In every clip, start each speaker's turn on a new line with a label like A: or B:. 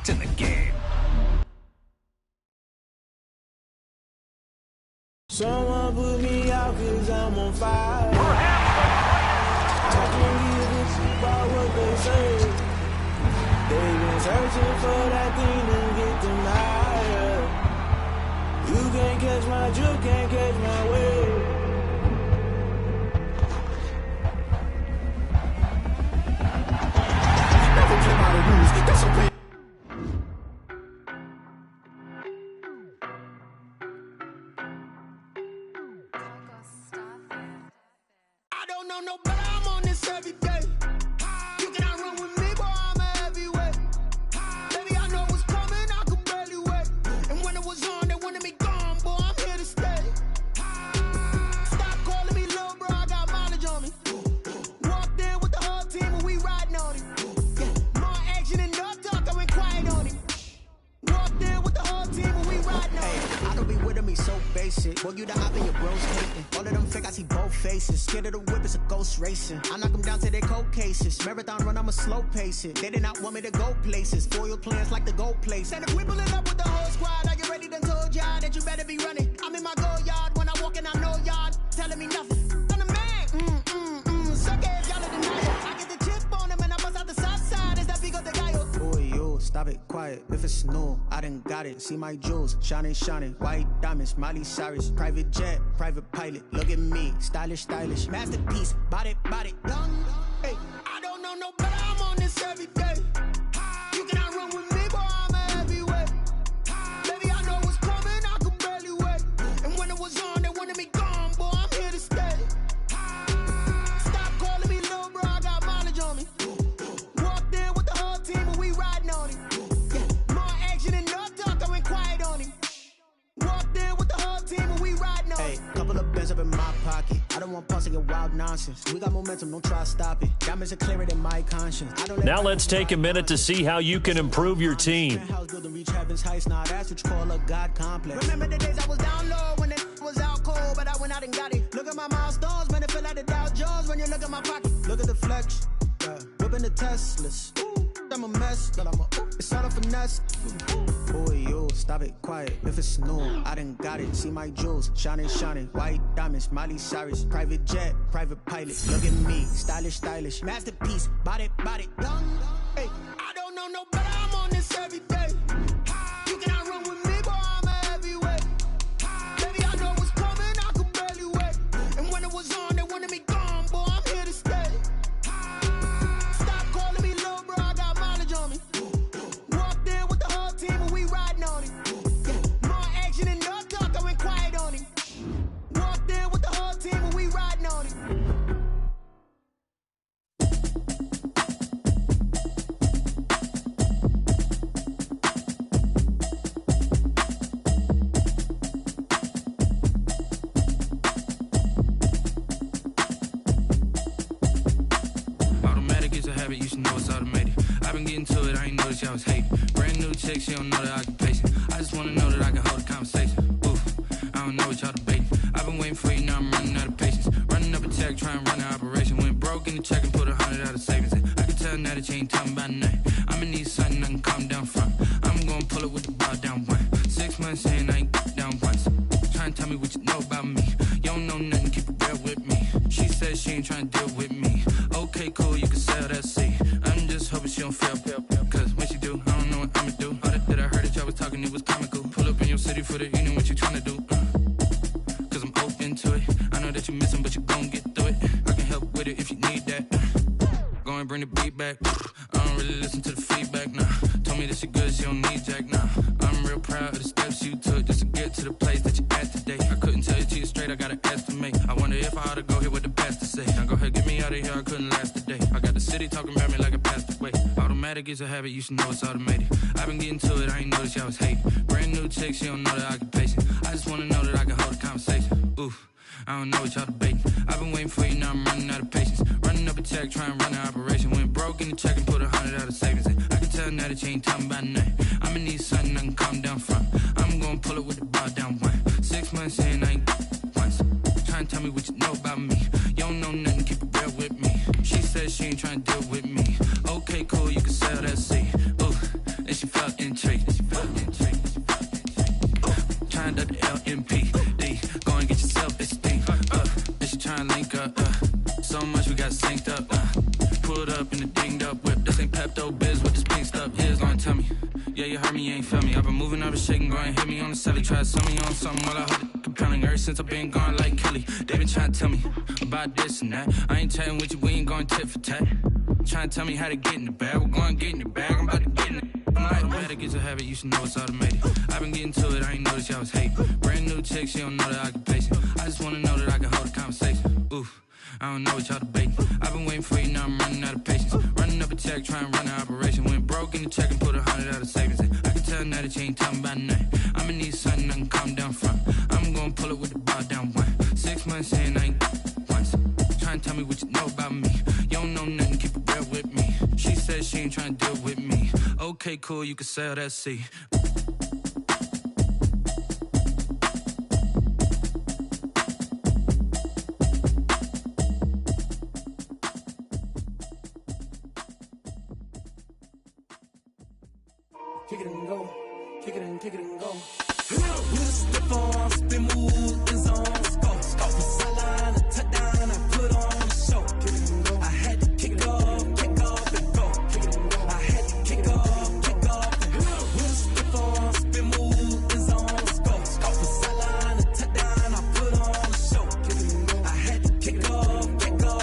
A: locked in the game.
B: Someone put me out cause I'm on fire. I can't give a shit about what they say. They've been searching for that thing to get them higher. You can't catch my drift, can't catch my wave. Never play by the rules, that's okay. I don't know no better, I'm on this every day. You cannot run with me, boy, I'm a heavyweight. Baby, I know what's coming, I could barely wait. And when it was on, they wanted me gone, boy, I'm here to stay. Stop calling me little bro, I got mileage on me. Walked in with the whole team and we riding on it. Yeah, more action and no talk, I went quiet on it. Walked in with the whole team and we riding on it.
C: I don't be with me so basic. Boy, you the op and your bros hating. All of them fake, I see both faces. Scared of the whip, it's a ghost racing. I knock them down to their cold cases. Marathon run, I'ma slow pace it. They did not want me to go places. Foil plans like the gold place. And if we pulling up with the whole squad, I get ready done told y'all that you better be running. I'm in my go yard. When I walk in, I know y'all telling me nothing. I'm the man. Suck ass, y'all are denying. I get the chip on them and I bust out the south side. Is that big of the guy? Boy, yo, stop it, quiet. If it's new, I done got it. See my jewels, shining, shining. White diamonds, Miley Cyrus. Private jet, private pilot. Look at me, stylish, stylish. Masterpiece, body, young. Hey,
B: I don't know no better, I'm on this every day. You cannot run with me, boy, I'm a heavyweight. Baby, I know what's coming, I could barely wait. And when it was on, they wanted me gone, boy, I'm here to stay. Stop calling me little bro, I got mileage on me. Walked in with the whole team and we riding on it. Yeah, more action and no talk, I went quiet on it. Walked in with the whole team and we riding on it.
C: hey, couple of bands up in my pocket. I don't want pulse to get wild nonsense. We got momentum, don't try to stop it. Diamonds are clearer than my conscience. I don't let
D: Now let's take a minute to see how you can improve your team.
C: House build and reach heaven's heights. Now that's what you call a God complex.
B: Remember the days I was down low when it was out cold, but I went out and got it. Look at my milestones, man, it feel like the Dow Jones when you look at my pocket.
C: Look at the flex, whipping the Teslas. I'm a mess, but it's all a finesse. Boy, yo, stop it, quiet. If it's new, I done got it. See my jewels, shining, shining. White diamonds, Miley Cyrus. Private jet, private pilot. Look at me, stylish, stylish. Masterpiece, body, young.
B: Hey, I don't know no better, I'm on this every day. You cannot run with me, boy, I'm a heavyweight. Baby, I know what's coming, I could barely wait. And when it was on, they wanted me gone, boy, I'm here to stay. Stop calling me little bro, I got mileage on me. Walked in with the whole team and we riding on it. Yeah, more action and no talk, I went quiet on it. Walked in with the whole team and we riding on it.
E: Automatic is a habit, you should know it's automated. I've been getting to it, I ain't noticed y'all was hating. Brand new chick, she don't know the occupation. I just wanna know that I can hold a conversation. Oof, I don't know what y'all debating. I've been waiting for you, now I'm running out of patience. Running up a check, trying to run an operation. Went broke in the check and put 100 out of savings. I can tell now that you ain't talking about nothing. I'ma need something I can calm down from. I'm gonna pull it with the bar down one. 6 months saying I ain't down once. Trying to tell me what you know about me. You don't know nothing, keep it real with me. She said she ain't trying to deal with me. Okay, cool, you can sell that seat. I'm just hoping she don't fail. Cause when she do, I don't know what I'ma do. All that I heard that y'all was talking, it was comical. Pull up in your city for the evening, what you trying to do? Cause I'm open to it. I know that you missing, but you gon' get through it. I can help with it if you need that. Go and bring the beat back. I don't really listen to the feedback, nah. Told me that she good, she don't need Jack, nah. I'm real proud of the steps you took just to get to the place that you at today. I couldn't tell you to you straight, I gotta estimate. I wonder if I ought to go here with the best to say. Now go ahead, get me out of here, I couldn't last today. I got the city talking about me like I passed away. Automatic is a habit, you should know it's automated. I've been getting to it, I ain't noticed y'all was hating. Brand new chick, she don't know the occupation. I just wanna know that I can hold a conversation. Oof, I don't know what y'all debating. I've been waiting for you, now I'm running out of patience. Running up a check, trying to run an operation. Went broke in the check and put 100 out of savings. I can tell now that you ain't talking about nothing. I'ma need something I can calm down from. I'm gonna pull it with the bar down one. 6 months saying I ain't once. Trying to tell me what you know about me. You don't know nothing, keep it real with me. She said she ain't trying to deal with me. Okay, cool, you can sell that seat. Ooh, and she felt Pepto-Biz, what this pink stuff is, don't tell me. Yeah, you heard me, you ain't feel me. I've been moving up and shaking, go and hit me on the celly. Try to sell me on something while I heard it compelling. Ever since I've been gone like Kelly, they been trying to tell me about this and that. I ain't chatting with you, we ain't going tit for tat. Trying to tell me how to get in the bag, we're going to get in the bag, I'm about to get in it. I'm like, better get your habit, you should know it's automated. I've been getting to it, I ain't noticed y'all was hating. Brand new chick, she don't know the occupation. I just wanna know that I can hold a conversation. Oof, I don't know what y'all debating. I've been waiting for you, now I'm running out of patience. Running up a check, trying to run an operation. Went broke in the check and put 100 out of savings in. I can tell now that you ain't talking about nothing. I'ma need something I can calm down from. I'm gonna pull it with the bar down one. 6 months in, I ain't once. Trying to tell me what you know about me. You don't know nothing, keep it real with me. She said she ain't trying to deal with me. Okay, cool, you can sell that seat.
A: Kick it and go, kick it and go. With a stiff arm, spin move, is on scope. Scope the sideline, a touchdown, I put on the show. Kick it and go. I had to kick off and go. Kick it and go. I had to kick off and go. With a stiff arm, spin move, is on scope. Scope the sideline, a touchdown, I put on the show. Kick it and go. I had to kick off and go.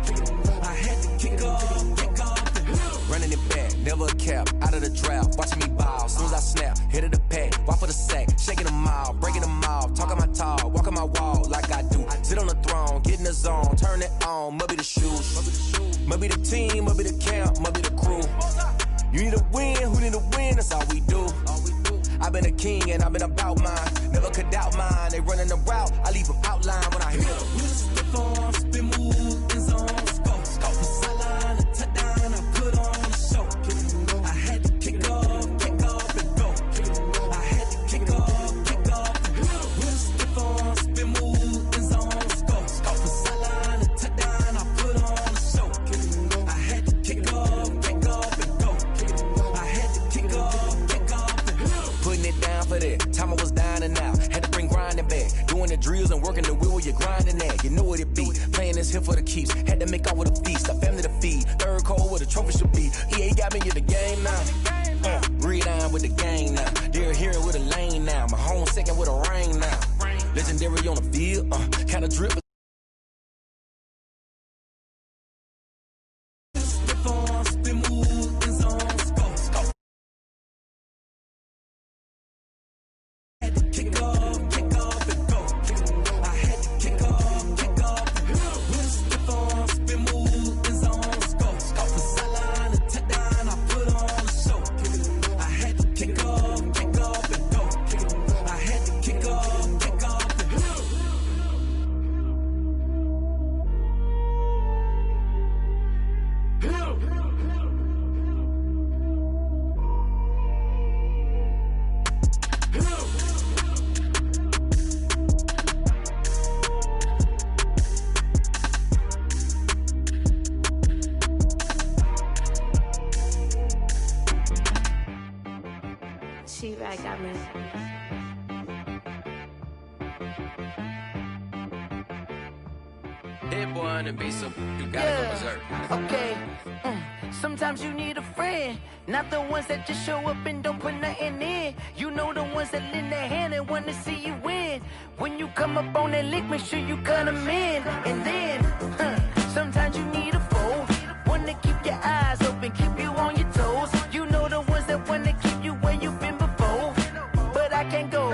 A: Kick it and go. I had to kick off and go.
F: Running it back, never a cap, out of the draft, watching me ball, soon as I snap, hit of the pack, walk for the sack, shaking them out, breaking them off, talking my talk, walking my wall like I do, sit on the throne, get in the zone, turn it on, must be the shoes, must be the team, must be the camp, must be the crew, you need a win, who need a win, that's all we do, I've been a king and I've been about mine, never could doubt mine, they running the route, I leave them outline when I hear them.
A: With a stiff arm, spin move, is on scope, scope the sideline, a touchdown, I put on the show. I had to kick off and go. I had to kick off and go. With a stiff arm, spin move, is on scope, scope the sideline, a touchdown, I put on the show. I had to kick off and go. I had to kick off and go.
F: Putting it down for that, time I was dying and out, had to bring grinding back, doing the drills and working the wheel where you're grinding at, you know what it be, playing this here for the keeps, had to make off with a feast, a family to feed, third cold where the trophy should be, EA got me in the game now, breathe on with the gang now, they're here with a lane now, my home second with a rain now, legendary on the field, kinda drip.
A: Stiff arm, spin move, is on scope, scope. Had to kick off and go. I had to kick off and go. With a stiff arm, spin move, is on scope, scope the sideline, a touchdown, I put on the show. I had to kick off and go. I had to kick off and go.
G: She-Rag got me.
F: Hit boy on the beat, so you gotta go berserk.
H: Okay. Sometimes you need a friend, not the ones that just show up and don't put nothing in. You know the ones that lend their hand and want to see you win. When you come up on that lick, make sure you cut them in. And then, sometimes you need a foe, one to keep your eyes open, keep you on your toes. You know the ones that want to keep you where you've been before. But I can't go,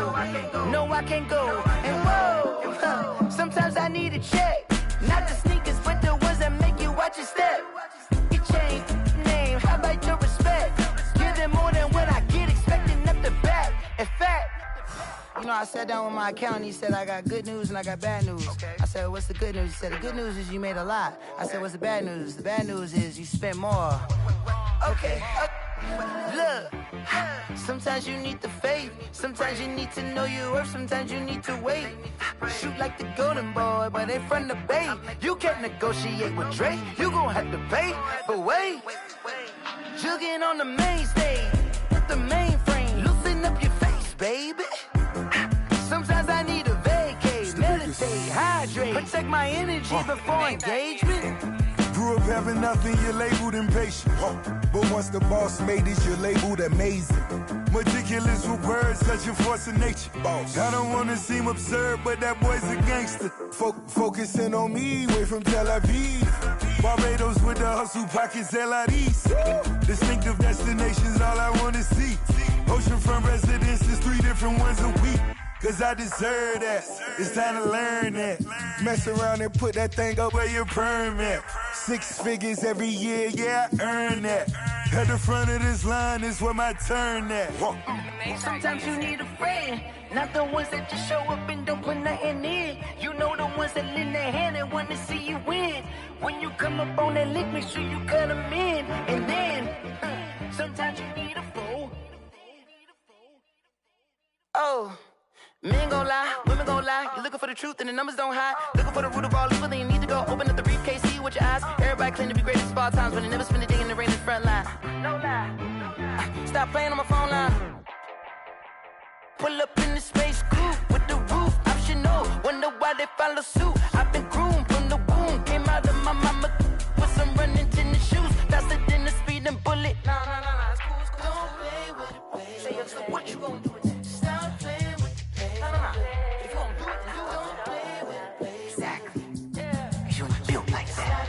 H: no I can't go. And whoa, sometimes I need a check. Not the sneakers, but the ones that make you watch your step. You change name, how about your respect? Give them more than what I get, expecting up the back. In fact, you know, I sat down with my accountant, he said, I got good news and I got bad news. I said, what's the good news? He said, the good news is you made a lot. I said, what's the bad news? The bad news is you spent more. Okay. Look, sometimes you need the faith, sometimes you need to know your worth, sometimes you need to wait. Shoot like the golden boy, but in front of Bay. You can't negotiate with Drake, you gon' have to pay. But wait, jugging on the main stage, with the mainframe, loosen up your face, baby. Sometimes I need a vacate, meditate, hydrate, protect my energy before engagement.
G: Grew up having nothing, you're labeled impatient. But once the boss made it, you're labeled amazing. Meticulous with words, such a force of nature. Boss. I don't wanna seem absurd, but that boy's a gangster. Focusing on me, way from Tel Aviv. Barbados with the hustle pockets, LIDs. Distinctive destinations, all I wanna see. Oceanfront residences, 3 different ones a week. Cause I deserve that, it's time to learn that. Mess around and put that thing up where your permit. 6 figures every year, yeah, I earn that. At the front of this line is where my turn at.
H: Sometimes you need a friend, not the ones that just show up and don't put nothing in. You know the ones that lend their hand and want to see you win. When you come up on that lick, make sure you cut them in. And then, sometimes you need a fool. Oh. Men gon' lie, women gon' lie. You're looking for the truth and the numbers don't hide. Looking for the root of all evil, then you need to go open up the briefcase, see with your eyes. Everybody claim to be great at all times, but they never spend a day in the rain in the front line. No lie, stop playing on my phone line. Pull up in the space coupe with the roof optional. Wonder why they follow suit. I've been groomed from the womb, came out of my mama with some running tennis shoes, faster than the speeding bullet. Nah, it's cool, it's cool. Don't play with it, baby. Say so what you gon' do? Stop playing. If you don't do it, then you don't play with it, baby. Exactly. Yeah. Cause you ain't built like that.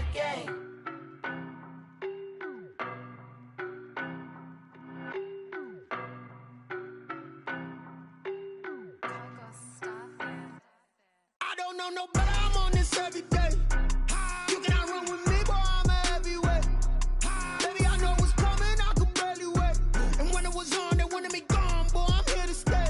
B: I don't know no better, I'm on this every day. You cannot run with me, boy, I'm a heavyweight. Baby, I know what's coming, I could barely wait. And when it was on, they wanted me gone, boy, I'm here to stay.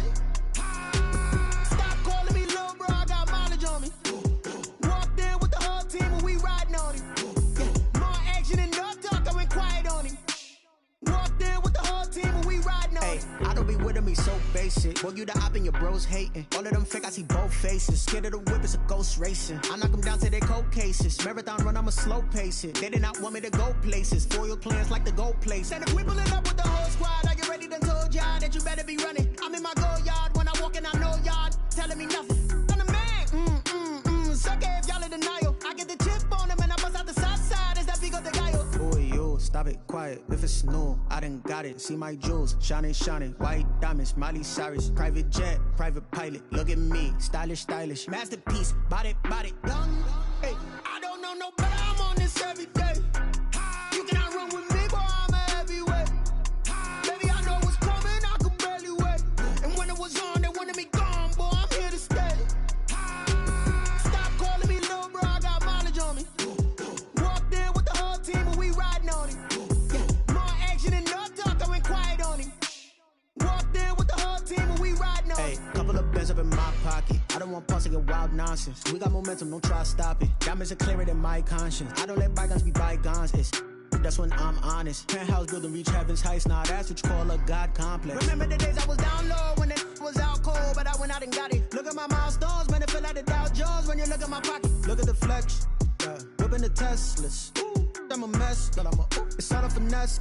C: So basic. Boy, you the op and your bros hating. All of them fake, I see both faces. Scared of the whip, it's a ghost racing. I knock them down to their cold cases. Marathon run, I'ma slow pace it. They did not want me to go places. Foil plans like the gold place. And if we pulling up with the whole squad, I get ready done told y'all that you better be running. I'm in my go yard when I walk in, I know y'all telling me nothing. I'm the man, suck it if y'all in denial. I get the chip on them and I bust out the south side. Is that Vigo de Gallo? Boy, yo, stop it, quiet. If it's new, I done got it. See my jewels, shining, white diamonds, Miley Cyrus, private jet, private pilot. Look at me, stylish, masterpiece, body, young. Hey,
B: I don't know no better, I'm on this every day. You cannot run with me, boy, I'm a heavyweight. Baby, I know what's coming, I could barely wait. And when it was on, they wanted me gone, boy, I'm here to stay. Stop calling me little bro, I got mileage on me. Walked in with the whole team and we riding on it. More action and no talk, I went quiet on him. Walked in with the whole team and we riding on it.
C: Hey, couple of bands up in my pocket. I don't want pulse to get wild nonsense. We got momentum, don't try to stop it. Diamonds are clearer than my conscience. I don't let bygones be bygones. It's that's when I'm honest. Penthouse building, reach heaven's heights. Nah, that's what you call a God complex.
B: Remember the days I was down low when it was out cold, but I went out and got it. Look at my milestones, man, it feel like the Dow Jones when you look at my pocket.
C: Look at the flex, yeah. Whipping the Teslas. I'm a mess, but it's all a finesse.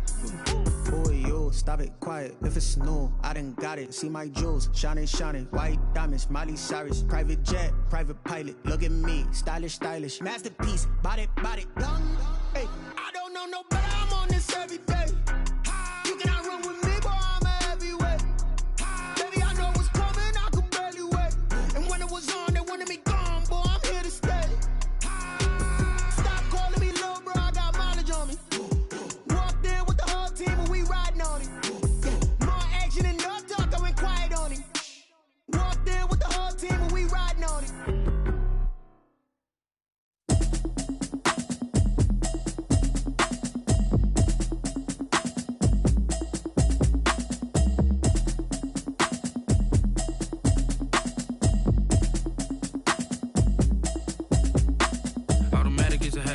C: Boy, yo, stop it, quiet. If it's new, I done got it. See my jewels, shining, white diamonds, Miley Cyrus, private jet, private pilot. Look at me, stylish, masterpiece, body, young.
B: Hey, I don't know no better, I'm on this every day. You cannot run with me, boy, I'm a heavyweight. Baby, I know what's coming, I could barely wait. And when it was on, they wanted me gone, boy, I'm here to stay. Stop calling me little bro, I got mileage on me. Walked in with the whole team and we riding on it. More action and no talk, I went quiet on him. Walked in with the whole team and we riding on it.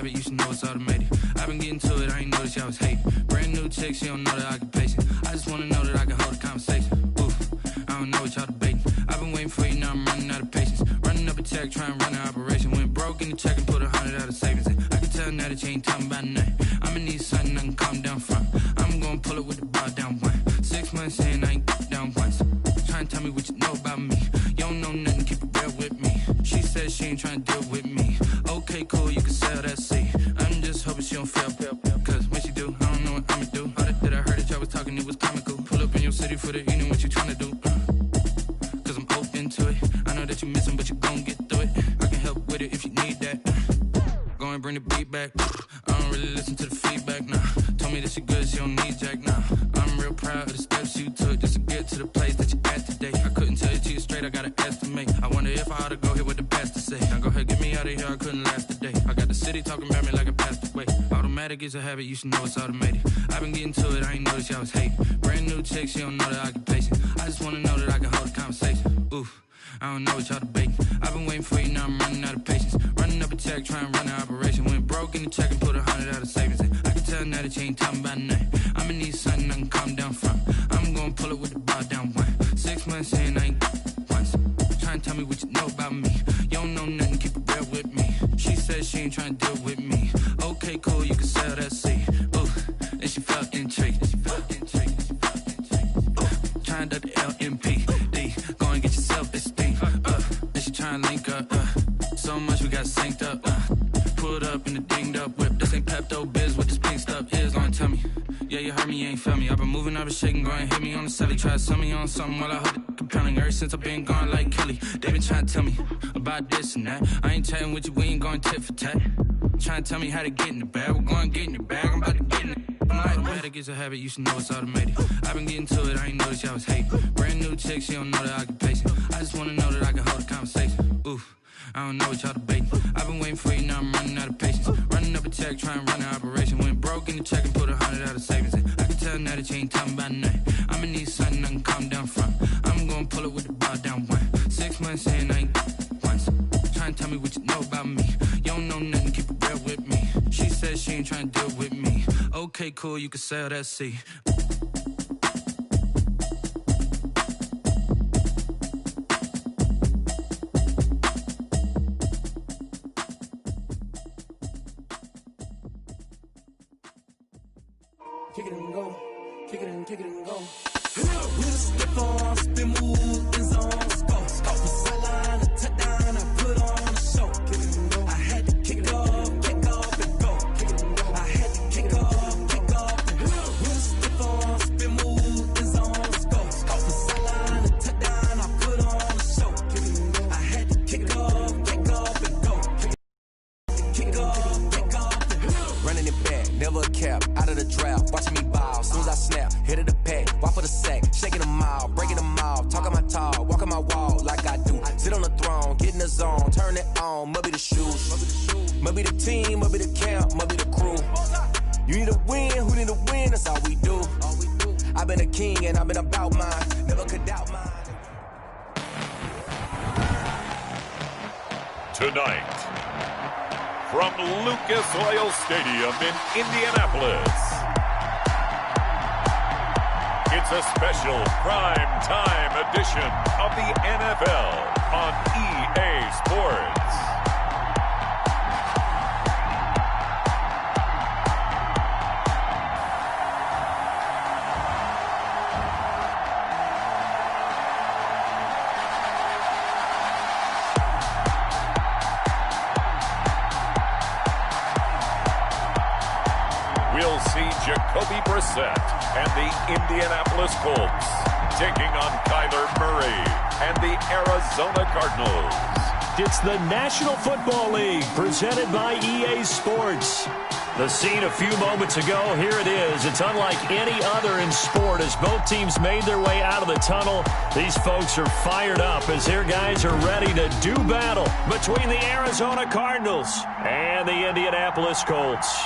E: You should know it's automated. I've been getting to it, I ain't noticed y'all was hating. Brand new chick, she don't know the occupation. I just wanna know that I can hold a conversation. Oof, I don't know what y'all debating. I've been waiting for you, now I'm running out of patience. Running up a check, trying to run an operation. Went broke in the check and put 100 out of savings in. I can tell now that you ain't talking about nothing. I'ma need something I can calm down from. I'm gonna pull it with the bar down one. 6 months in, I ain't down once. Trying to tell me what you know about me. You don't know nothing, keep it real with me. She said she ain't trying to deal with me. Okay, cool, you can sell that seat. I'm just hoping she don't fail. Cause when she do, I don't know what I'ma do. All that I heard that y'all was talking, it was comical. Pull up in your city for the evening, what you tryna do? Cause I'm open to it. I know that you missing, but you gon' get through it. I can help with it if you need that. Go and bring the beat back. I don't really listen to the feedback, nah. Told me that she good, she don't need Jack, nah. I'm real proud of the steps you took just to get to the place that you at today. I couldn't tell you to you straight, I gotta estimate. I wonder if I ought to go here with the pastor say. Now go ahead, get me out of here, I couldn't last a day. I got the city talking about me like a pastor way. Automatic is a habit, you should know it's automated. I've been getting to it, I ain't noticed y'all was hating. Brand new chick, she don't know the occupation. I just wanna know that I can hold a conversation. Oof. I don't know what y'all debating. I've been waiting for you, now I'm running out of patience. Running up a check, trying to run an operation. Went broke in the check and put 100 out of savings. I can tell now that you ain't talking about nothing. I'ma need something I can calm down from. I'm gonna pull it with the bar down one. 6 months in, I ain't once. Trying to tell me what you know about me. You don't know nothing, keep it real with me. She said she ain't trying to deal with me. Okay, cool, you can sell that seed. Ooh, and she felt intrigued. Trying to the LMP. Go and get yourself esteem. And she trying to link up. So much we got synced up. Pulled up in the dinged up whip. This ain't Pepto Biz, what this pink stuff is. Long tell me. Yeah, you heard me, you ain't felt me. I've been moving, I've been shaking, go and hit me on the celly. Try to sell me on something while I hold it compelling. Ever since I've been gone like Kelly, they been trying to tell me about this and that. I ain't chatting with you, we ain't going tit for tat. Trying to tell me how to get in the bag. We're going to get in the bag, I'm about to get in it. Automatic is a habit, you should know it's automated. I've been getting to it, I ain't noticed y'all was hating. Brand new chick, she don't know the occupation. I just wanna know that I can hold a conversation. Oof, I don't know what y'all debating. I've been waiting for you, now I'm running out of patience. Running up a check, trying to run an operation. Went broke in the check and put 100 out of savings. I can tell now that you ain't talking about nothing. I'ma need something I can calm down from. I'm gonna pull it with the bar down one. 6 months in, I ain't once. Trying to tell me what you know about me. You don't know nothing, keep it real with me. She said she ain't trying to deal with me. Okay, cool, you can sell that seed.
A: Kick it and go, kick it and go. We just step on, spin, move, in zone, go. From sideline to touchdown, I put on a show. Kick it and go. I had to kick off and go. Kick it and go. I had to kick off and go. We just step on, spin, move, in zone, go. From sideline to touchdown, I put on a show. Kick it and go. I had to kick off and go. Kick off and go.
F: Running it back, never a cap, out of the draft, watching me ball. Soon as I snap, hit of the pack, walk for the sack, shaking them out, breaking them out, talking my talk, walking my wall like I do. Sit on the throne, get in the zone, turn it on, must be the shoes, must be the team, must be the camp, must be the crew. You need a win, who need a win, that's all we do. I've been a king and I've been about mine, never could doubt mine.
D: Tonight, from Lucas Oil Stadium in Indianapolis, it's a special prime time edition of the NFL on EA Sports. We'll see Jacoby Brissett and the Indianapolis Colts taking on Kyler Murray and the Arizona Cardinals. It's the National Football League presented by EA Sports. The scene a few moments ago, here it is. It's unlike any other in sport as both teams made their way out of the tunnel. These folks are fired up as their guys are ready to do battle between the Arizona Cardinals and the Indianapolis Colts.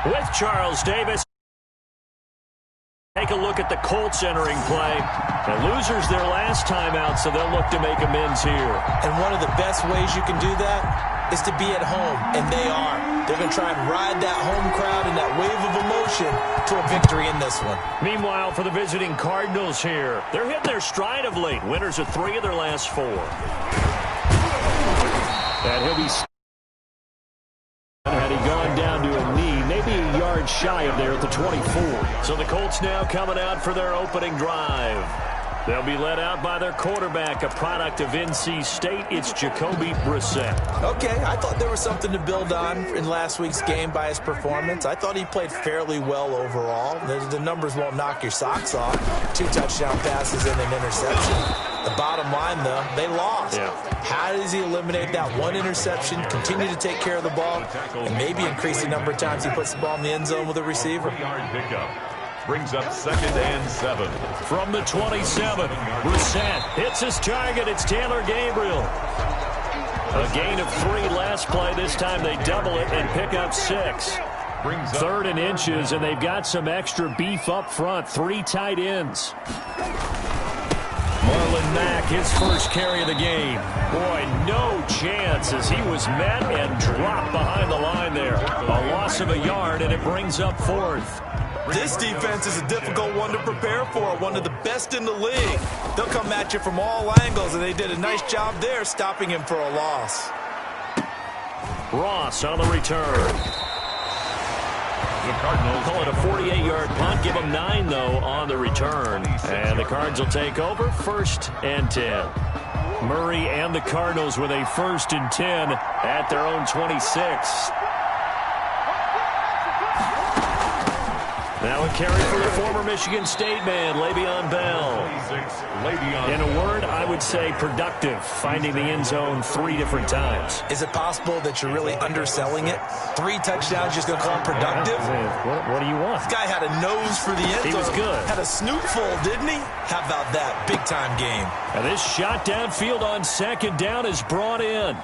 D: With Charles Davis. Take a look at the Colts entering play. The losers their last time out, so they'll look to make amends here.
I: And one of the best ways you can do that is to be at home, and they are. They're going to try and ride that home crowd and that wave of emotion to a victory in this one.
D: Meanwhile, for the visiting Cardinals here, they're hitting their stride of late. Winners of 3 of their last 4. And he'll be... Had he gone down to a knee, maybe a yard yards shy of there at the 24. So the Colts now coming out for their opening drive. They'll be led out by their quarterback, a product of NC State. It's Jacoby Brissett.
I: Okay, I thought there was something to build on in last week's game by his performance. I thought he played fairly well overall. The numbers won't knock your socks off. 2 touchdown passes and an interception. The bottom line, though, they lost. Yeah. How does he eliminate that one interception, continue to take care of the ball, and maybe increase the number of times he puts the ball in the end zone with a receiver?
D: Brings up 2nd and 7. From the 27, Brissett hits his target. It's Taylor Gabriel. A gain of 3 last play. This time they double it and pick up 6. 3rd and inches, and they've got some extra beef up front. 3 tight ends. Marlon Mack, his first carry of the game. Boy, no chance as he was met and dropped behind the line there. A loss of a yard, and it brings up 4th.
I: This defense is a difficult one to prepare for, one of the best in the league. They'll come at you from all angles, and they did a nice job there stopping him for a loss.
D: Ross on the return. The Cardinals call it a 48-yard punt. Give them 9, though, on the return. And the Cards will take over 1st and 10. Murray and the Cardinals with a 1st and 10 at their own 26. Now a carry for the former Michigan State man, Le'Veon Bell. In a word, I would say productive, finding the end zone 3 different times.
I: Is it possible that you're really underselling it? 3 touchdowns, just going to call him productive?
D: What do you want?
I: This guy had a nose for the end zone.
D: He was good.
I: Had a snootful, didn't he? How about that? Big-time game.
D: And this shot downfield on 2nd down is brought in.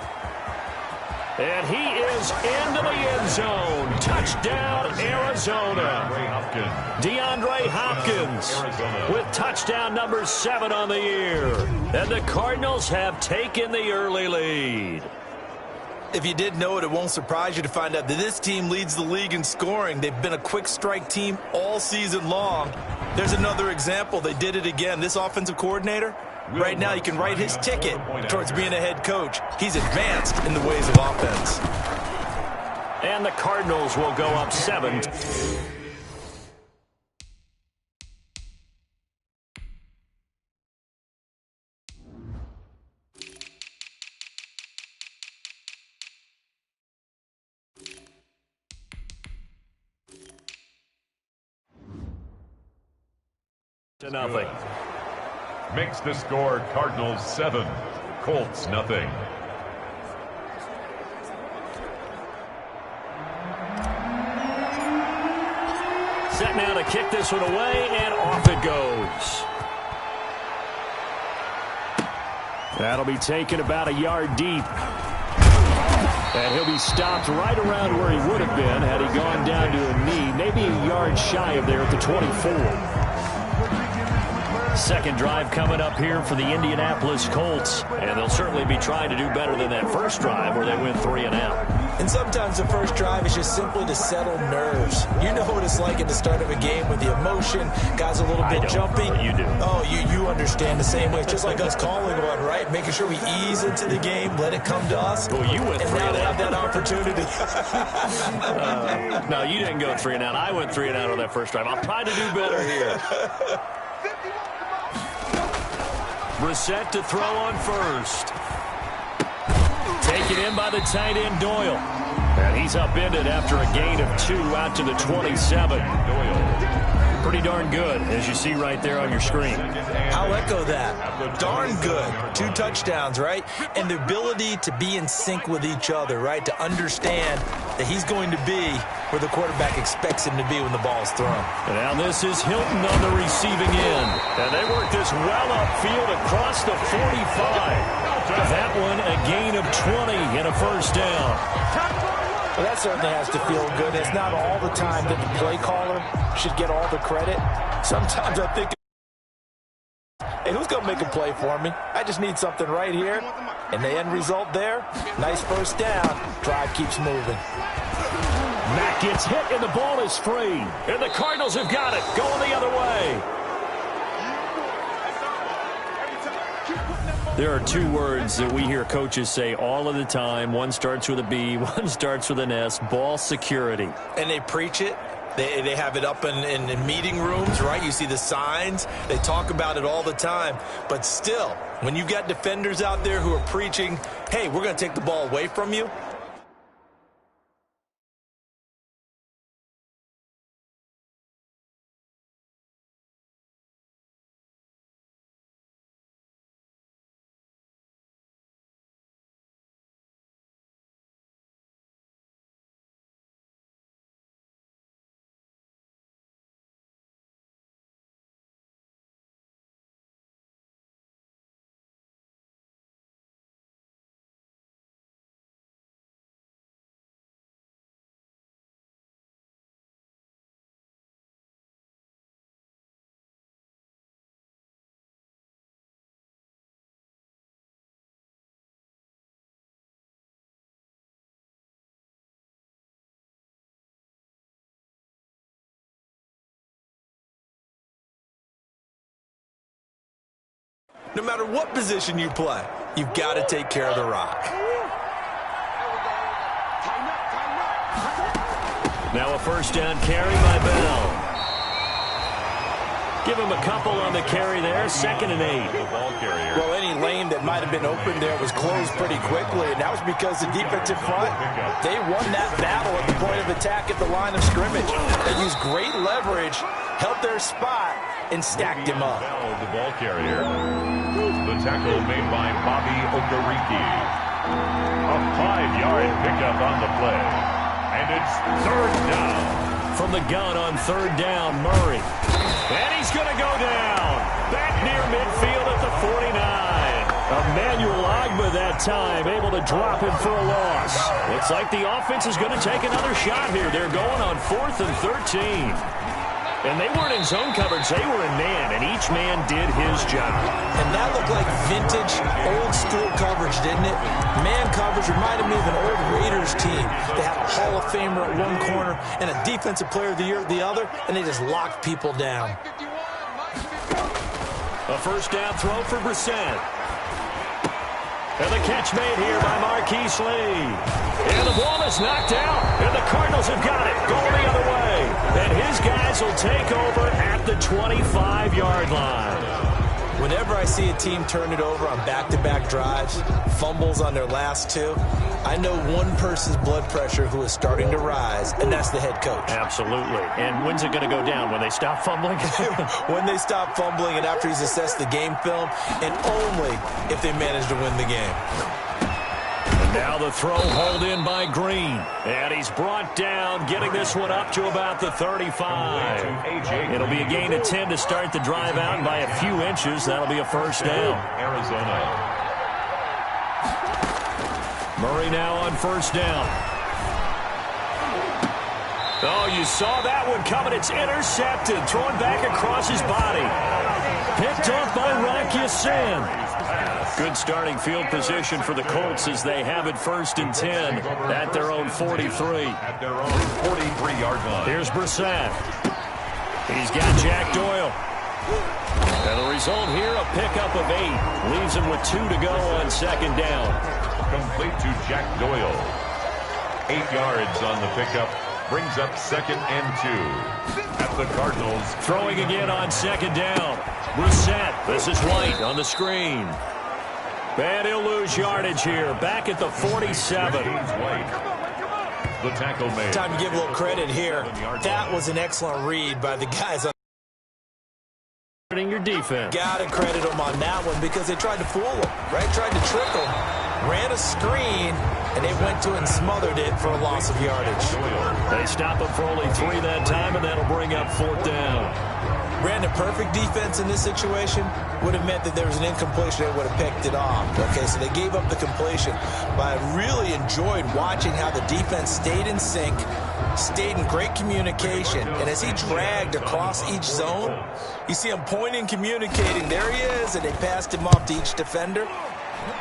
D: And he is into the end zone. Touchdown, Arizona. DeAndre Hopkins with touchdown number 7 on the year. And the Cardinals have taken the early lead.
I: If you did know it, it won't surprise you to find out that this team leads the league in scoring. They've been a quick strike team all season long. There's another example. They did it again. This offensive coordinator, right now, you can write his ticket towards being a head coach. He's advanced in the ways of offense.
D: And the Cardinals will go up 7. To nothing.
J: Makes the score Cardinals 7, Colts nothing.
D: Set now to kick this one away, and off it goes. That'll be taken about a yard deep. And he'll be stopped right around where he would have been had he gone down to a knee, maybe a yard shy of there at the 24. Second drive coming up here for the Indianapolis Colts. And they'll certainly be trying to do better than that first drive where they went 3 and out.
I: And sometimes the first drive is just simply to settle nerves. You know what it's like at the start of a game with the emotion. Guys a little bit jumpy.
D: You do.
I: Oh, you understand the same way. It's just like us calling one, right? Making sure we ease into the game, let it come to us.
D: Well, you went 3 and out. And now they have that opportunity. No, you didn't go 3 and out. I went 3 and out on that first drive. I'll try to do better here. Brissett to throw on first. Taken in by the tight end Doyle. And he's upended after a gain of 2 out to the 27. Doyle. Pretty darn good, as you see right there on your screen.
I: I'll echo that. Darn good. 2 touchdowns, right? And the ability to be in sync with each other, right? To understand that he's going to be where the quarterback expects him to be when the ball is thrown.
D: And now this is Hilton on the receiving end. And they work this well upfield across the 45. That one a gain of 20 and a first down.
I: Well, that certainly has to feel good. It's not all the time that the play caller should get all the credit. Sometimes I think, hey, who's going to make a play for me? I just need something right here. And the end result there, nice first down. Drive keeps moving.
D: Mack gets hit and the ball is free. And the Cardinals have got it, going the other way. There are 2 words that we hear coaches say all of the time. One starts with a B, one starts with an S. Ball security.
I: And they preach it. They have it up in meeting rooms, right? You see the signs. They talk about it all the time. But still, when you've got defenders out there who are preaching, hey, we're going to take the ball away from you, no matter what position you play, you've got to take care of the rock.
D: Now a first down carry by Bell. Give him a couple on the carry there, 2nd and 8. The ball carrier.
I: Well, any lane that might have been open there was closed pretty quickly, and that was because the defensive front, they won that battle at the point of attack at the line of scrimmage. They used great leverage, held their spot, and stacked him up.
J: Bell, the ball carrier. The tackle made by Bobby Okereke. A 5-yard pickup on the play. And it's 3rd down.
D: From the gun on 3rd down, Murray. And he's going to go down. Back near midfield at the 49. Emmanuel Ogbah that time, able to drop him for a loss. Looks like the offense is going to take another shot here. They're going on 4th and 13. And they weren't in zone coverage. They were in man, and each man did his job.
I: And that looked like vintage, old-school coverage, didn't it? Man coverage reminded me of an old Raiders team. They had a Hall of Famer at one corner and a Defensive Player of the Year at the other, and they just locked people down.
D: A first down throw for Brissett. And the catch made here by Marquise Lee. And the ball is knocked out, and the Cardinals have got it, going the other way. And his guys will take over at the 25-yard line.
I: Whenever I see a team turn it over on back-to-back drives, fumbles on their last 2, I know one person's blood pressure who is starting to rise, and that's the head coach.
D: Absolutely. And when's it going to go down? When they stop fumbling?
I: When they stop fumbling and after he's assessed the game film, and only if they manage to win the game.
D: And now the throw hauled in by Green. And he's brought down, getting this one up to about the 35. It'll be a gain of 10 to start the drive out, and by a few inches, that'll be a first down.
J: Arizona.
D: Murray now on first down. Oh, you saw that one coming. It's intercepted. Thrown back across his body. Picked off by Rock Ya-Sin. Good starting field position for the Colts as they have it 1st and 10 at their own 43.
J: At their own 43-yard line.
D: Here's Brissett. He's got Jack Doyle. And the result here, a pickup of 8. Leaves him with 2 to go on 2nd down.
J: Complete to Jack Doyle. 8 yards on the pickup. Brings up 2nd and 2. At the Cardinals.
D: Throwing again on 2nd down. Brissett. This is White on the screen. And he'll lose yardage here. Back at the 47.
J: The tackle made.
I: Time to give a little credit here. That was an excellent read by the guys on
D: your defense.
I: Got to credit them on that one because they tried to fool them, right? Tried to trick them. Ran a screen, and they went to and smothered it for a loss of yardage.
D: They stop it for only 3 that time, and that'll bring up 4th down.
I: Ran a perfect defense in this situation would have meant that there was an incompletion. They would have picked it off. Okay, so they gave up the completion. But I really enjoyed watching how the defense stayed in sync, stayed in great communication. And as he dragged across each zone, you see him pointing, communicating. There he is, and they passed him off to each defender.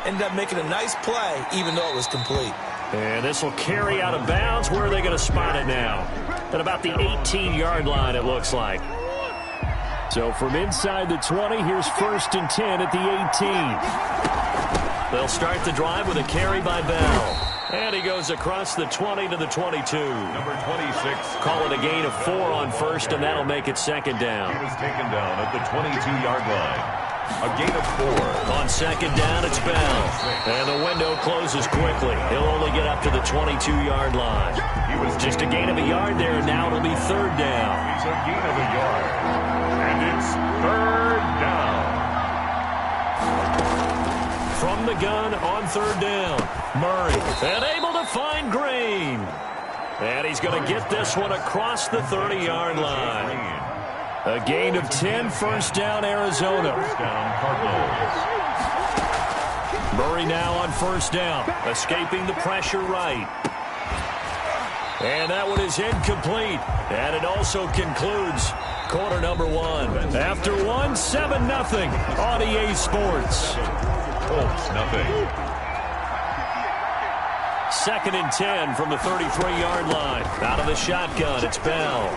I: Ended up making a nice play, even though it was complete.
D: And this will carry out of bounds. Where are they going to spot it now? At about the 18-yard line, it looks like. So from inside the 20, here's 1st and 10 at the 18. They'll start the drive with a carry by Bell. And he goes across the 20 to the 22.
J: Number 26.
D: Call it a gain of 4 on first, and that'll make it second down.
J: He was taken down at the 22-yard line. A gain of 4.
D: On second down, it's Bell. And the window closes quickly. He'll only get up to the 22-yard line.
J: He was
D: just a gain of a yard there, and now it'll be third down.
J: He's a gain of a yard. And it's third down.
D: From the gun on third down, Murray. And able to find Green. And he's going to get this one across the 30-yard line. A gain of 10, first down, Arizona.
J: First down, Cardinals.
D: Murray now on first down, escaping the pressure right. And that one is incomplete. And it also concludes quarter number 1. After 1, 7-0 on EA Sports.
J: Colts, nothing.
D: Second and 10 from the 33-yard line. Out of the shotgun, it's Bell.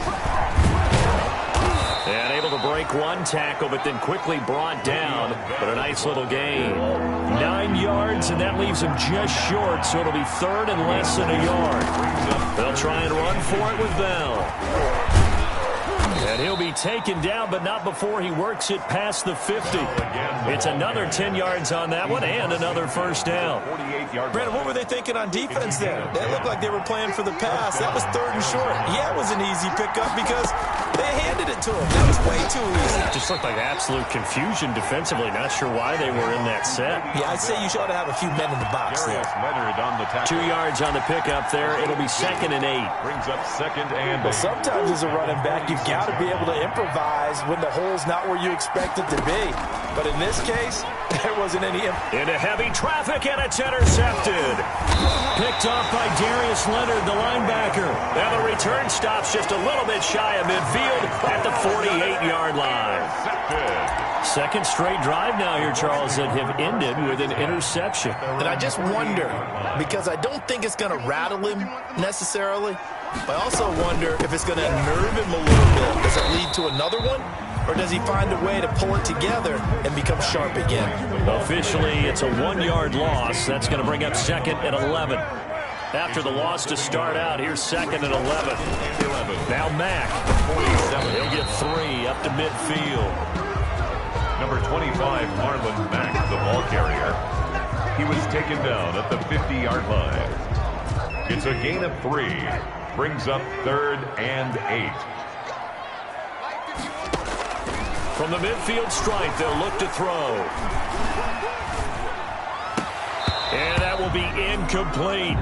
D: And able to break one tackle, but then quickly brought down. But a nice little gain. 9 yards, and that leaves him just short, so it'll be third and less than a yard. They'll try and run for it with Bell. And he'll be taken down, but not before he works it past the 50. It's another 10 yards on that one and another first down.
I: Brandon, what were they thinking on defense there? They looked like they were playing for the pass. That was third and short. Yeah, it was an easy pickup because they handed it to him. That was way too easy.
D: It just looked like absolute confusion defensively. Not sure why they were in that set.
I: Yeah, I'd say you should have a few men in the box there.
J: Leonard on the tackle.
D: 2 yards on the pickup there. It'll be second and 8.
J: Brings up second and 8.
I: Well, sometimes as a running back, you've got to be able to improvise when the hole's not where you expect it to be. But in this case, there wasn't any...
D: Into heavy traffic, and it's intercepted. Picked off by Darius Leonard, the linebacker. And the return stops just a little bit shy of midfield at the 48-yard line. Second straight drive now here, Charles, that have ended with an interception.
I: And I just wonder, because I don't think it's going to rattle him necessarily, but I also wonder if it's going to nerve him a little bit. Does it lead to another one? Or does he find a way to pull it together and become sharp again?
D: Officially, it's a 1-yard loss. That's going to bring up second and 11. After the loss to start out, here's second and 11. Now Mack. He'll get 3 up to midfield.
J: Number 25, Marlon Mack, the ball carrier. He was taken down at the 50-yard line. It's a gain of 3. Brings up third and 8.
D: From the midfield stripe, they'll look to throw. And that will be incomplete.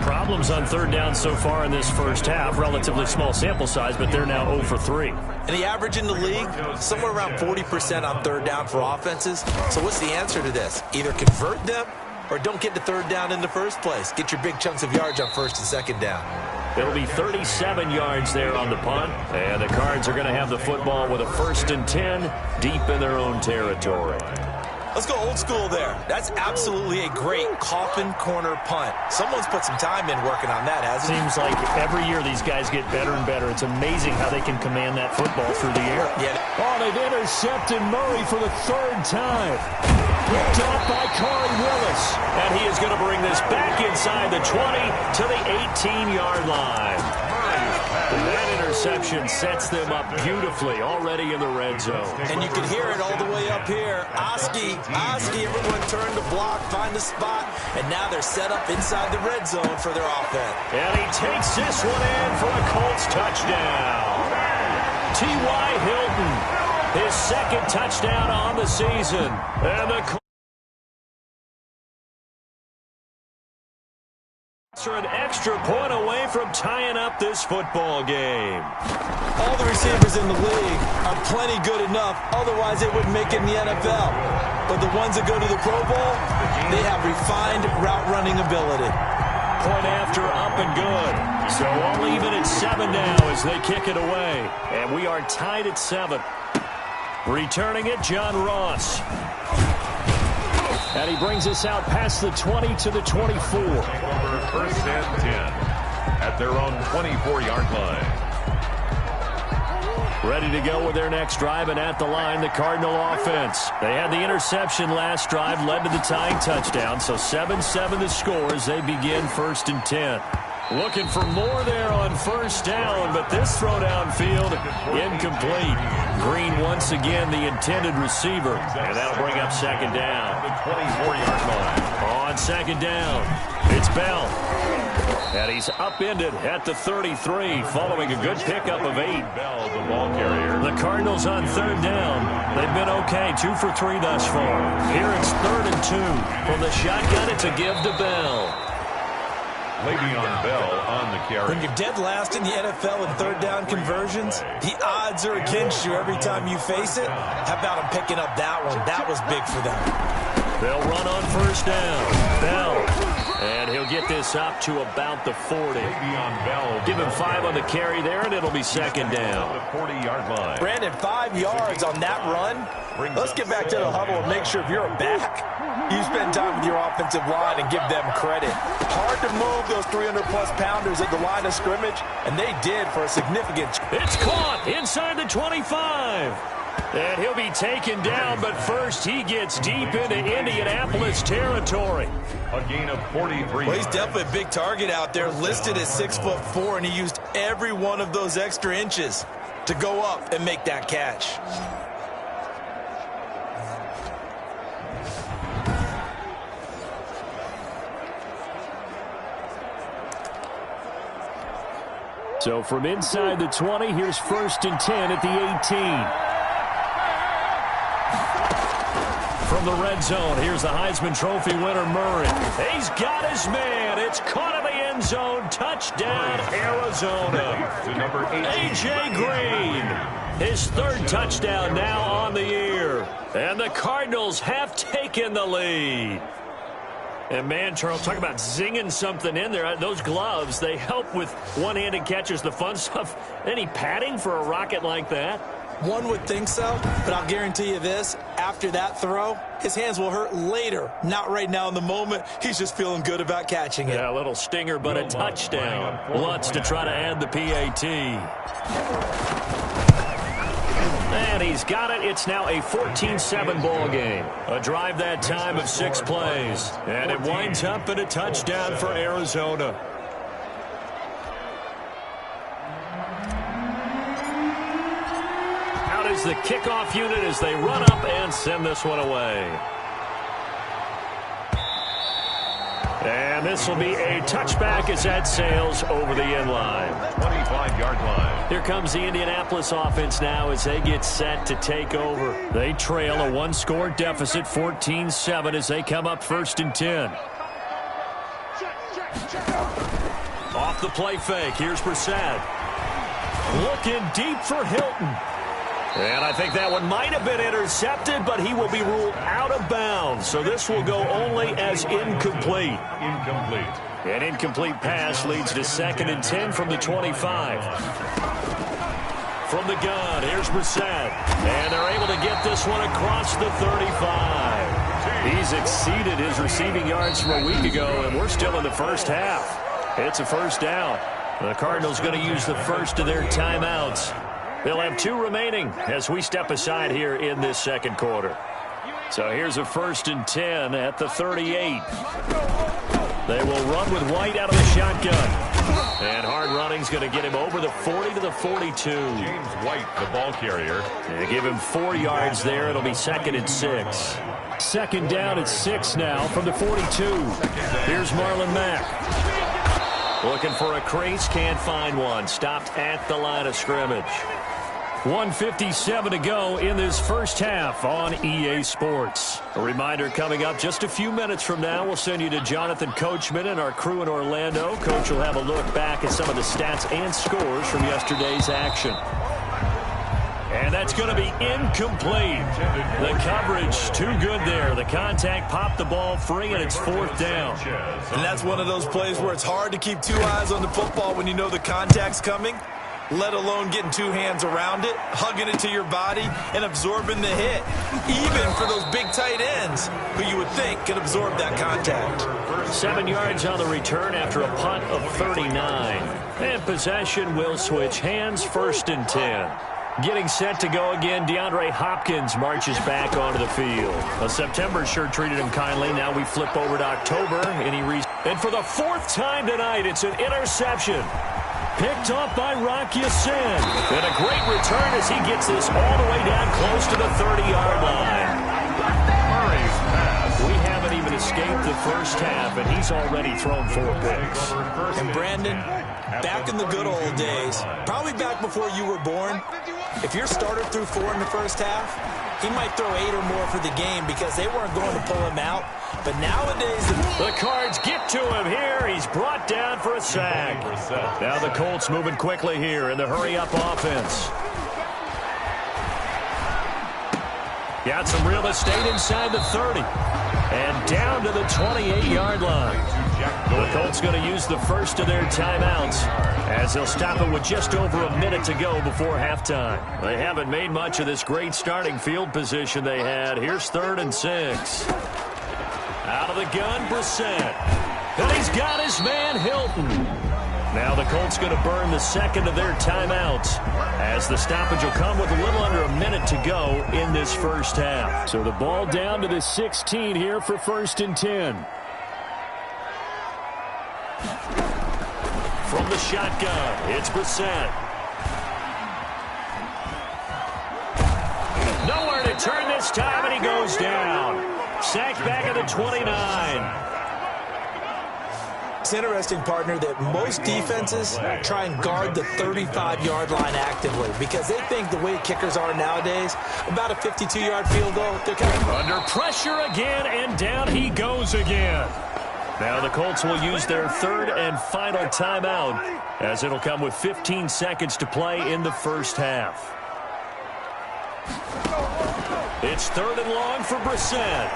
D: Problems on third down so far in this first half. Relatively small sample size, but they're now 0 for 3.
I: And the average in the league, somewhere around 40% on third down for offenses. So what's the answer to this? Either convert them or don't get to third down in the first place. Get your big chunks of yards on first and second down.
D: It'll be 37 yards there on the punt. And the Cards are going to have the football with a first and 10 deep in their own territory.
I: Let's go old school there. That's absolutely a great coffin corner punt. Someone's put some time in working on that, hasn't it?
D: Seems like every year these guys get better and better. It's amazing how they can command that football through the air.
I: Yeah.
D: Oh, they've intercepted Murray for the third time. Picked off by Corey Willis. And he is going to bring this back inside the 20 to the 18-yard line. That interception sets them up beautifully already in the red zone.
I: And you can hear it all the way up here. Oski, everyone turned to block, find the spot, and now they're set up inside the red zone for their offense.
D: And he takes this one in for a Colts touchdown. T.Y. Hilton, his second touchdown on the season. And the Colts are an extra point away from tying up this football game.
I: All the receivers in the league are plenty good enough, otherwise they wouldn't make it in the NFL. But the ones that go to the Pro Bowl, they have refined route running ability.
D: Point after, up and good. So only even at 7 now as they kick it away. And we are tied at 7. Returning it, John Ross. And he brings us out past the 20 to the 24.
J: First and 10 at their own 24-yard line.
K: Ready to go with their next drive, and at the line, the Cardinal offense. They had the interception last drive, led to the tying touchdown, so 7-7 the score as they begin 1st and 10. Looking for more there on 1st down, but this throw downfield incomplete. Green once again the intended receiver, and that'll bring up 2nd down.
J: The 24-yard line.
K: On 2nd down, it's Bell. And he's upended at the 33 following a good pickup of 8.
J: Bell, the ball carrier.
K: The Cardinals on 3rd down. They've been okay, 2 for 3 thus far. Here it's 3rd and 2. From the shotgun, it's a give to Bell.
J: Le'Veon Bell on the carry.
I: When you're dead last in the NFL in 3rd down conversions, the odds are against you every time you face it. How about him picking up that one? That was big for them.
K: They'll run on 1st down. Bell. And he'll get this up to about the 40.
J: Bell.
K: Give him 5 on the carry there, and it'll be 2nd down.
J: The 40-yard line.
I: Brandon, 5 yards on that run. Let's get back to the huddle and make sure if you're a back, you spend time with your offensive line and give them credit. Hard to move those 300-plus pounders at the line of scrimmage, and they did for a significant.
K: It's caught inside the 25. And he'll be taken down, but first he gets deep into Indianapolis territory.
J: A gain of 43.
I: Well, he's definitely a big target out there, listed at 6'4", and he used every one of those extra inches to go up and make that catch.
K: So from inside the 20, here's 1st and 10 at the 18. From the red zone, here's the Heisman Trophy winner, Murray. He's got his man. It's caught in the end zone. Touchdown, Arizona.
J: To number 18.
K: A.J. Green. His 3rd touchdown now on the year. And the Cardinals have taken the lead. And, man, Charles, talk about zinging something in there. Those gloves, they help with one-handed catches, the fun stuff. Any padding for a rocket like that?
I: One would think so, but I'll guarantee you this. After that throw, his hands will hurt later. Not right now in the moment. He's just feeling good about catching it.
K: Yeah, a little stinger, but a touchdown. Lutz to try to add the PAT. And he's got it. It's now a 14-7 ball game. A drive that time of 6 plays. And it winds up in a touchdown for Arizona. Out is the kickoff unit as they run up and send this one away. And this will be a touchback as that sails over the end line.
J: 25-yard line.
K: Here comes the Indianapolis offense now as they get set to take over. They trail a 1-score deficit, 14-7, as they come up 1st and 10. Off the play fake, here's Brissett. Looking deep for Hilton. And I think that one might have been intercepted, but he will be ruled out of bounds. So this will go only as incomplete.
J: Incomplete.
K: An incomplete pass leads to 2nd and 10 from the 25. From the gun, here's Brissett. And they're able to get this one across the 35. He's exceeded his receiving yards from a week ago, and we're still in the first half. It's a 1st down. The Cardinals going to use the first of their timeouts. They'll have 2 remaining as we step aside here in this 2nd quarter. So here's a 1st and 10 at the 38. They will run with White out of the shotgun. And hard running's going to get him over the 40 to the 42.
J: James White, the ball carrier.
K: They give him 4 yards there. It'll be 2nd and 6. 2nd down at 6 now from the 42. Here's Marlon Mack. Looking for a crease, can't find one. Stopped at the line of scrimmage. 1:57 to go in this first half on EA Sports. A reminder coming up just a few minutes from now, we'll send you to Jonathan Coachman and our crew in Orlando. Coach will have a look back at some of the stats and scores from yesterday's action. And that's going to be incomplete. The coverage too good there. The contact popped the ball free, and it's 4th down.
I: And that's one of those plays where it's hard to keep 2 eyes on the football when you know the contact's coming, let alone getting 2 hands around it, hugging it to your body, and absorbing the hit. Even for those big tight ends who you would think could absorb that contact.
K: 7 yards on the return after a punt of 39. And possession will switch hands, 1st and 10. Getting set to go again, DeAndre Hopkins marches back onto the field. September sure treated him kindly. Now we flip over to October, and for the fourth time tonight, it's an interception. Picked off by Rock Ya-Sin. And a great return as he gets this all the way down close to the 30-yard line.
J: Murray's pass.
K: We haven't even escaped the first half, and he's already thrown 4 picks.
I: And Brandon, back in the good old days, probably back before you were born, if your starter threw 4 in the first half, he might throw 8 or more for the game because they weren't going to pull him out. But nowadays,
K: the Cards get to him here. He's brought down for a sack. Now the Colts moving quickly here in the hurry-up offense. Got some real estate inside the 30. And down to the 28-yard line. The Colts going to use the first of their timeouts as they'll stop it with just over a minute to go before halftime. They haven't made much of this great starting field position they had. Here's 3rd and 6. Out of the gun, Brissett. And he's got his man, Hilton. Now the Colts going to burn the second of their timeouts as the stoppage will come with a little under a minute to go in this first half. So the ball down to the 16 here for 1st and 10. From the shotgun, it's Brissett. Nowhere to turn this time, and he goes down. Sacked back at the 29.
I: It's interesting, partner, that most defenses try and guard the 35-yard line actively because they think the way kickers are nowadays, about a 52-yard field goal, they're kind of
K: under pressure again, and down he goes again. Now the Colts will use their 3rd and final timeout as it'll come with 15 seconds to play in the first half. It's 3rd and long for Brissett.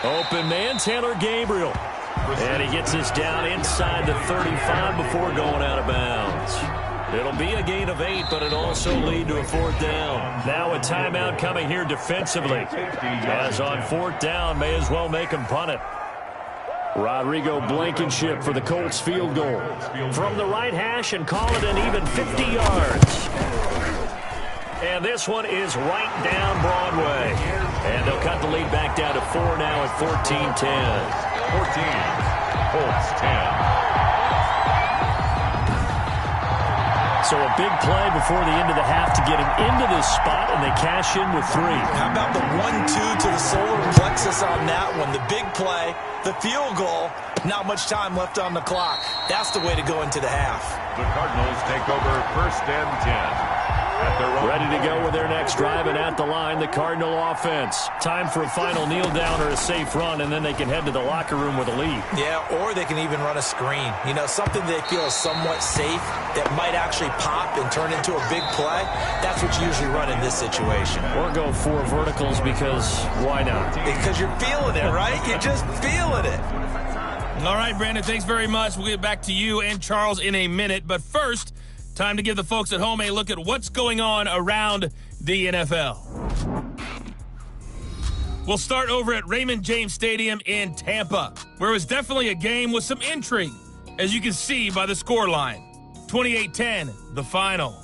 K: Open man, Taylor Gabriel. And he gets this down inside the 35 before going out of bounds. It'll be a gain of 8, but it'll also lead to a 4th down. Now a timeout coming here defensively. As on 4th down, may as well make him punt it. Rodrigo Blankenship for the Colts field goal. From the right hash and call it an even 50 yards. And this one is right down Broadway. And they'll cut the lead back down to 4 now at 14-10.
J: 14, Colts 10.
K: So a big play before the end of the half to get him into this spot, and they cash in with 3.
I: How about the 1-2 to the solar plexus on that one? The big play, the field goal, not much time left on the clock. That's the way to go into the half.
J: The Cardinals take over 1st and 10.
K: Ready to go with their next drive, and at the line, the Cardinal offense. Time for a final kneel down or a safe run, and then they can head to the locker room with a lead.
I: Yeah, or they can even run a screen. You know, something they feel is somewhat safe that might actually pop and turn into a big play. That's what you usually run in this situation.
K: Or go 4 verticals because why not?
I: Because you're feeling it, right? You're just feeling it.
L: All right, Brandon, thanks very much. We'll get back to you and Charles in a minute. But first, time to give the folks at home a look at what's going on around the NFL. We'll start over at Raymond James Stadium in Tampa, where it was definitely a game with some intrigue, as you can see by the scoreline. 28-10, the final.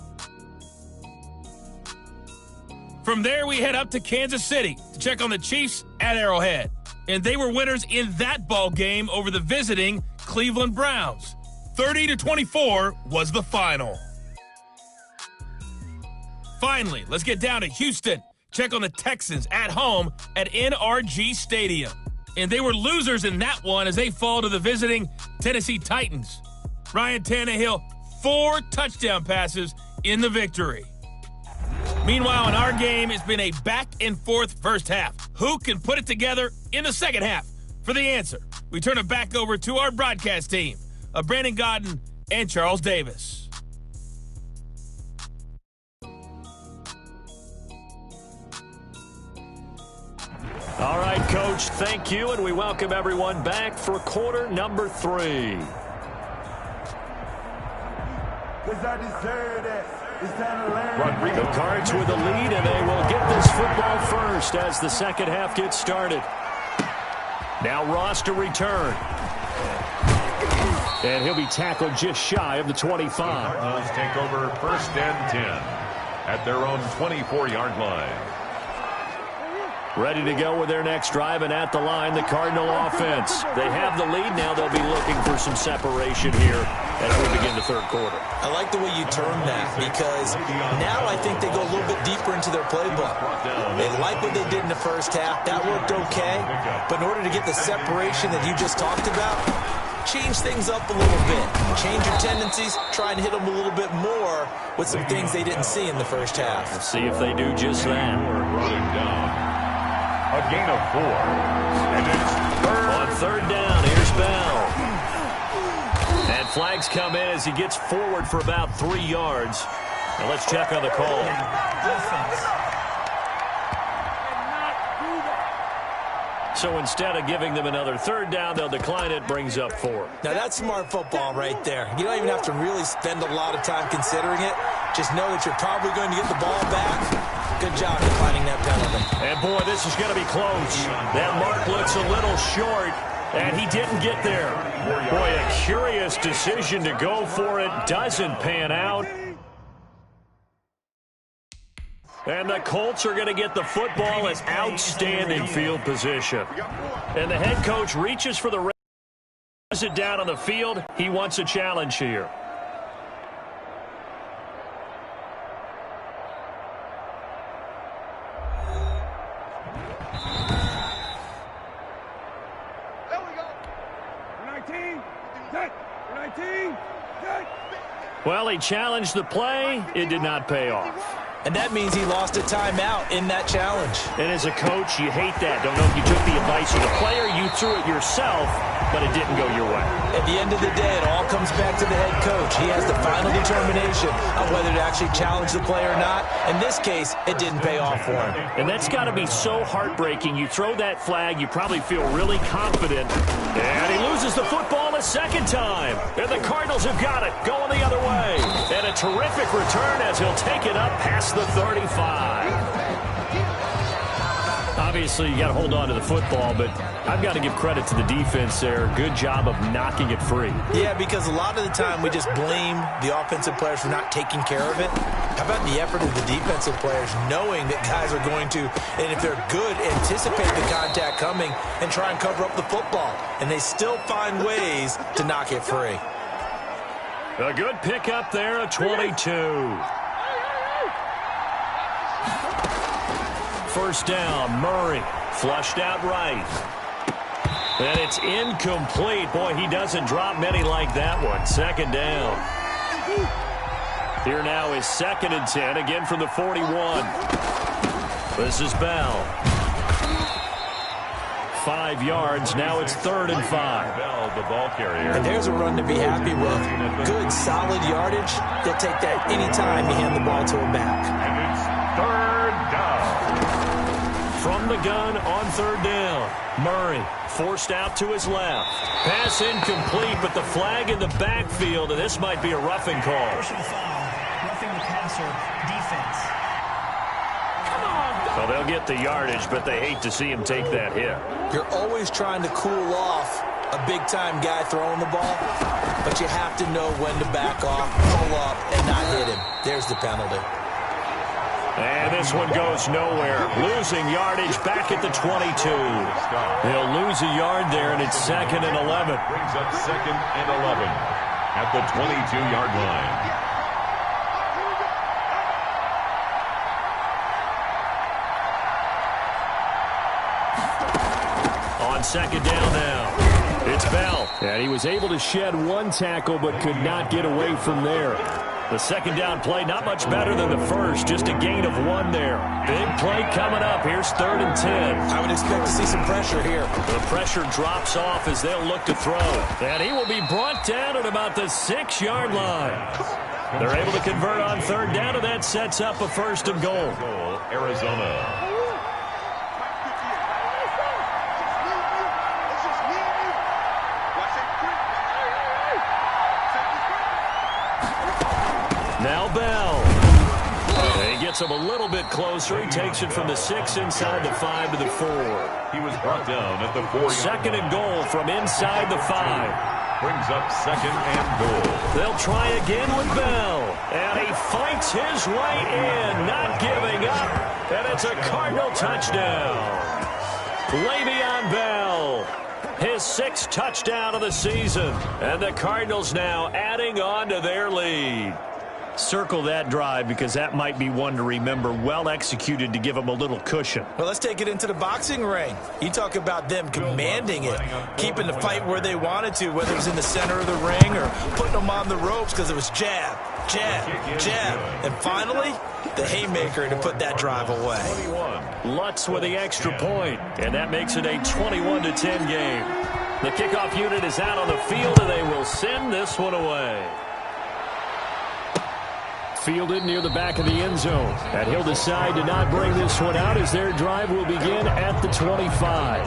L: From there, we head up to Kansas City to check on the Chiefs at Arrowhead. And they were winners in that ball game over the visiting Cleveland Browns. 30-24 was the final. Finally, let's get down to Houston. Check on the Texans at home at NRG Stadium. And they were losers in that one as they fall to the visiting Tennessee Titans. Ryan Tannehill, 4 touchdown passes in the victory. Meanwhile, in our game, it's been a back-and-forth first half. Who can put it together in the second half? For the answer, we turn it back over to our broadcast team of Brandon Gaudin and Charles Davis.
K: All right, Coach, thank you, and we welcome everyone back for quarter number 3. The Cards with the lead, and they will get this football first as the second half gets started. Now Ross to return. And he'll be tackled just shy of the 25.
J: Cardinals take over 1st and 10 at their own 24-yard line.
K: Ready to go with their next drive, and at the line, the Cardinal offense. They have the lead now. They'll be looking for some separation here as we begin the third quarter.
I: I like the way you term that, because now I think they go a little bit deeper into their playbook. They like what they did in the first half. That worked okay. But in order to get the separation that you just talked about, change things up a little bit. Change your tendencies. Try and hit them a little bit more with some things they didn't see in the first half.
K: Let's see if they do just that.
J: Running down. A gain of 4. And it's
K: on third down. Here's Bell. And flags come in as he gets forward for about 3 yards. Now let's check on the call. So instead of giving them another third down, they'll decline it, brings up 4.
I: Now that's smart football right there. You don't even have to really spend a lot of time considering it. Just know that you're probably going to get the ball back. Good job declining that penalty.
K: And boy, this is going to be close. That mark looks a little short, and he didn't get there. Boy, a curious decision to go for it. Doesn't pan out. And the Colts are going to get the football at outstanding field position. And the head coach reaches for the it down on the field. He wants a challenge here. Well, he challenged the play. It did not pay off.
I: And that means he lost a timeout in that challenge.
K: And as a coach, you hate that. Don't know if you took the advice of the player. You threw it yourself, but it didn't go your way.
I: At the end of the day, it all comes back to the head coach. He has the final determination of whether to actually challenge the play or not. In this case, it didn't pay off for him.
K: And that's got to be so heartbreaking. You throw that flag, you probably feel really confident. And he loses the football a second time. And the Cardinals have got it, going the other way. And a terrific return as he'll take it up past the 35. Obviously, you got to hold on to the football, but I've got to give credit to the defense there. Good job of knocking it free.
I: Yeah, because a lot of the time we just blame the offensive players for not taking care of it. How about the effort of the defensive players knowing that guys are going to, and if they're good, anticipate the contact coming and try and cover up the football. And they still find ways to knock it free.
K: A good pickup there, a 22. First down, Murray, flushed out right. And it's incomplete. Boy, he doesn't drop many like that one. Second down. Here now is 2nd and 10, again from the 41. This is Bell. 5 yards, now it's 3rd and 5.
J: Bell, the ball carrier.
I: And there's a run to be happy with. Good, solid yardage. They'll take that anytime you hand the ball to him back.
J: And it's 3rd down.
K: From the gun on 3rd down. Murray forced out to his left. Pass incomplete, but the flag in the backfield, and this might be a roughing call.
C: Personal foul, roughing the passer, defense.
K: Well, they'll get the yardage, but they hate to see him take that hit.
I: You're always trying to cool off a big-time guy throwing the ball, but you have to know when to back off, pull up, and not hit him. There's the penalty.
K: And this one goes nowhere. Losing yardage back at the 22. They'll lose a yard there, and it's 2nd and 11.
J: Brings up 2nd and 11 at the 22-yard line.
K: On 2nd down now, it's Bell. And he was able to shed one tackle, but could not get away from there. The 2nd down play, not much better than the first, just a gain of 1 there. Big play coming up. Here's 3rd and 10.
I: I would expect to see some pressure here.
K: The pressure drops off as they'll look to throw. And he will be brought down at about the 6-yard line. They're able to convert on 3rd down, and that sets up a 1st and goal.
J: Arizona.
K: Now Bell. He gets him a little bit closer. He takes it from the 6 inside the 5 to the 4.
J: He was brought down at the 4.
K: 2nd and goal from inside the 5.
J: Brings up second and goal.
K: They'll try again with Bell. And he fights his way in, not giving up. And it's a Cardinal touchdown. Le'Veon Bell, his 6th touchdown of the season. And the Cardinals now adding on to their lead. Circle that drive because that might be one to remember. Well executed to give them a little cushion.
I: Well, let's take it into the boxing ring. You talk about them commanding it, keeping the fight where they wanted to, whether it was in the center of the ring or putting them on the ropes because it was jab, jab, jab. And finally, the haymaker to put that drive away.
K: Lutz with the extra point, and that makes it a 21-10 game. The kickoff unit is out on the field, and they will send this one away. Fielded near the back of the end zone. And he'll decide to not bring this one out as their drive will begin at the 25.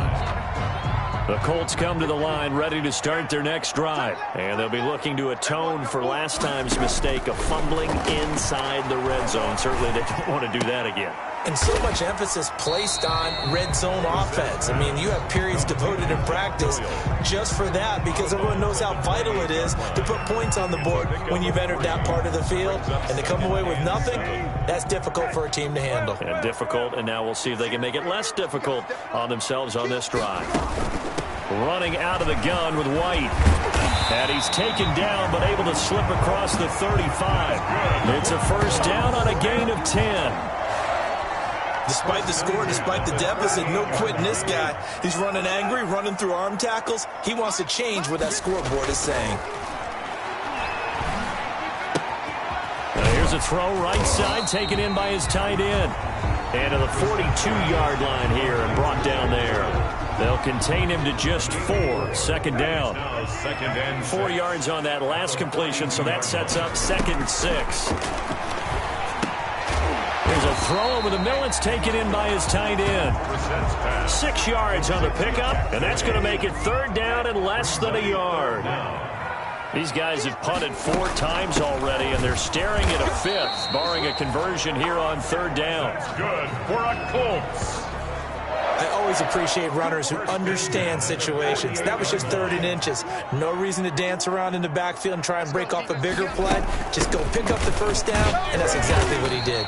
K: The Colts come to the line ready to start their next drive. And they'll be looking to atone for last time's mistake of fumbling inside the red zone. Certainly they don't want to do that again.
I: And so much emphasis placed on red zone offense. I mean, you have periods devoted in practice just for that because everyone knows how vital it is to put points on the board when you've entered that part of the field. And to come away with nothing, that's difficult for a team to handle.
K: And difficult, and now we'll see if they can make it less difficult on themselves on this drive. Running out of the gun with White. And he's taken down but able to slip across the 35. It's a first down on a gain of 10.
I: Despite the score, despite the deficit, no quitting this guy. He's running angry, running through arm tackles. He wants to change what that scoreboard is saying.
K: Now here's a throw right side, taken in by his tight end. And to the 42-yard line here and brought down there. They'll contain him to just 4. Second down. 4 yards on that last completion, so that sets up 2nd and 6. There's a throw over the middle. It's taken in by his tight end. 6 yards on the pickup, and that's going to make it 3rd down and less than a yard. These guys have punted 4 times already, and they're staring at a 5th, barring a conversion here on 3rd down.
J: Good for a Colts.
I: I always appreciate runners who understand situations. That was just 3rd and inches. No reason to dance around in the backfield and try and break off a bigger play. Just go pick up the first down, and that's exactly what he did.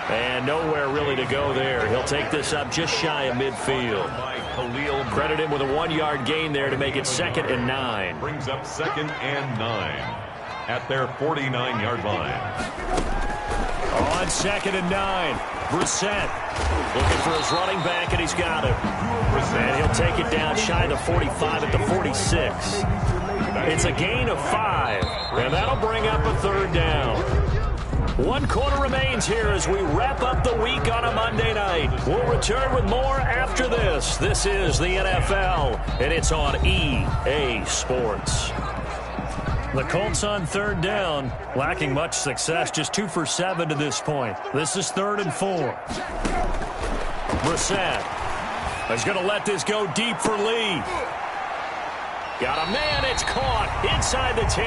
K: And nowhere really to go there. He'll take this up just shy of midfield. Credit him with a 1-yard gain there to make it 2nd and 9.
J: Brings up 2nd and 9 at their 49-yard line.
K: On 2nd and 9, Brissett looking for his running back, and he's got him. And he'll take it down shy of the 45 at the 46. It's a gain of 5, and that'll bring up a 3rd down. 1 quarter remains here as we wrap up the week on a Monday night. We'll return with more after this. This is the NFL, and it's on EA Sports. The Colts on 3rd down, lacking much success, just 2 for 7 to this point. This is 3rd and 4. Brissett is going to let this go deep for Lee. Got a man, it's caught inside the 10.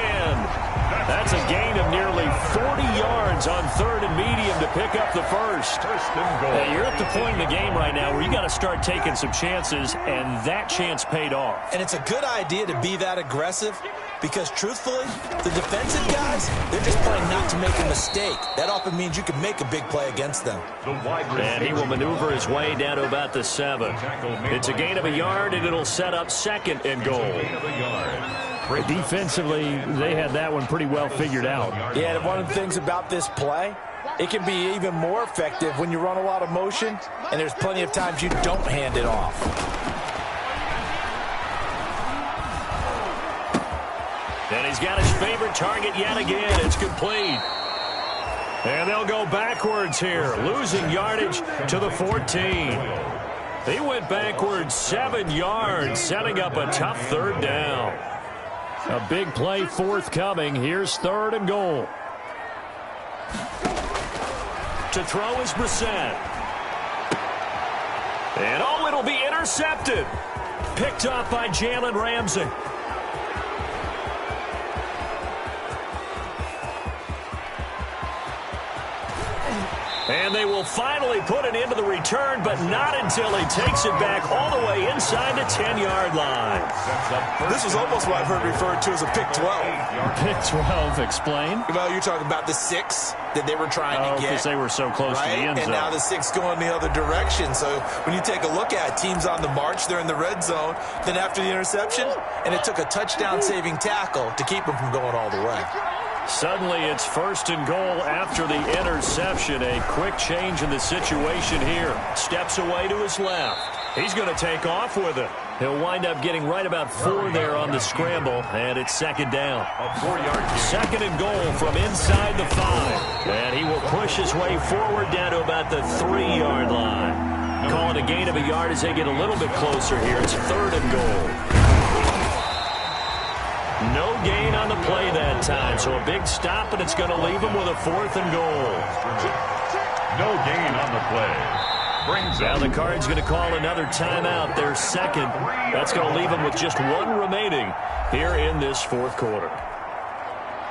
K: That's a gain of nearly 40 yards on 3rd and medium to pick up the first. Now, you're at the point in the game right now where you got to start taking some chances, and that chance paid off.
I: And it's a good idea to be that aggressive because, truthfully, the defensive guys, they're just playing not to make a mistake. That often means you can make a big play against them.
K: And he will maneuver his way down to about the 7. It's a gain of a yard, and it'll set up 2nd and goal.
M: Defensively, they had that one pretty well figured out.
I: Yeah, and one of the things about this play, it can be even more effective when you run a lot of motion, and there's plenty of times you don't hand it off.
K: And he's got his favorite target yet again. It's complete. And they'll go backwards here, losing yardage to the 14. He went backwards 7 yards, setting up a tough 3rd down.
M: A big play forthcoming. Here's 3rd and goal.
K: To throw is Brissett. And oh, it'll be intercepted. Picked off by Jalen Ramsey. And they will finally put an end to the return, but not until he takes it back all the way inside the 10-yard line.
I: This was almost what I've heard referred to as a pick 12.
K: Pick 12, explain?
I: Well, you're talking about the 6 that they were trying to get.
K: Because they were so close to the end zone.
I: And now the 6 going the other direction. So when you take a look at teams on the march, they're in the red zone. Then after the interception, and it took a touchdown-saving tackle to keep them from going all the way.
K: Suddenly it's 1st and goal after the interception. A quick change in the situation here. Steps away to his left. He's going to take off with it. He'll wind up getting right about 4 there on the scramble, and it's 2nd down. 2nd and goal from inside the 5. And he will push his way forward down to about the 3-yard line. Calling a gain of a yard as they get a little bit closer here. It's 3rd and goal. No gain on the play that time, so a big stop, and it's going to leave him with a 4th and goal.
J: No gain on the play.
K: Now the Cards going to call another timeout, their 2nd. That's going to leave them with just 1 remaining here in this 4th quarter.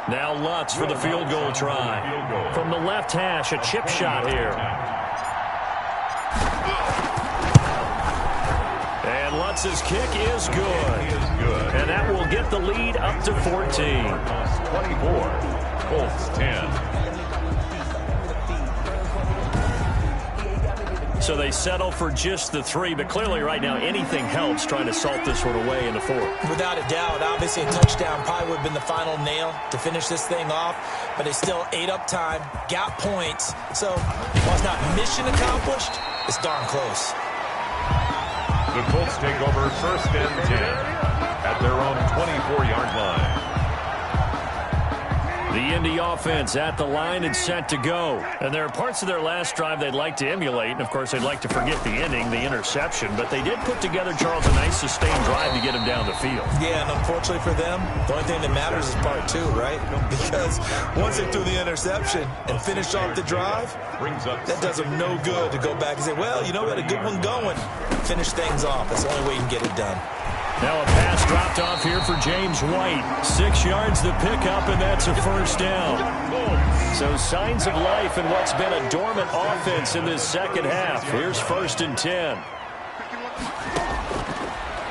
K: Now Lutz for the field goal try. From the left hash, a chip shot here. And Lutz's kick is good. And that will get the lead up to 14.
J: 24, Colts 10.
K: So they settle for just the 3, but clearly right now anything helps trying to salt this one away in the 4th.
I: Without a doubt, obviously a touchdown probably would have been the final nail to finish this thing off, but they still ate up time, got points. So while it's not mission accomplished, it's darn close.
J: The Colts take over 1st and 10 at their own 24-yard line.
K: The Indy offense at the line and set to go. And there are parts of their last drive they'd like to emulate. And, of course, they'd like to forget the ending, the interception. But they did put together, Charles, a nice sustained drive to get him down the field.
I: Yeah, and unfortunately for them, the only thing that matters is part 2, right? Because once they threw the interception and finished off the drive, that does them no good to go back and say, well, you know, we had a good one going. Finish things off. That's the only way you can get it done.
K: Now a pass dropped off here for James White. 6 yards the pickup, and that's a 1st down. So signs of life in what's been a dormant offense in this 2nd half. Here's 1st and 10.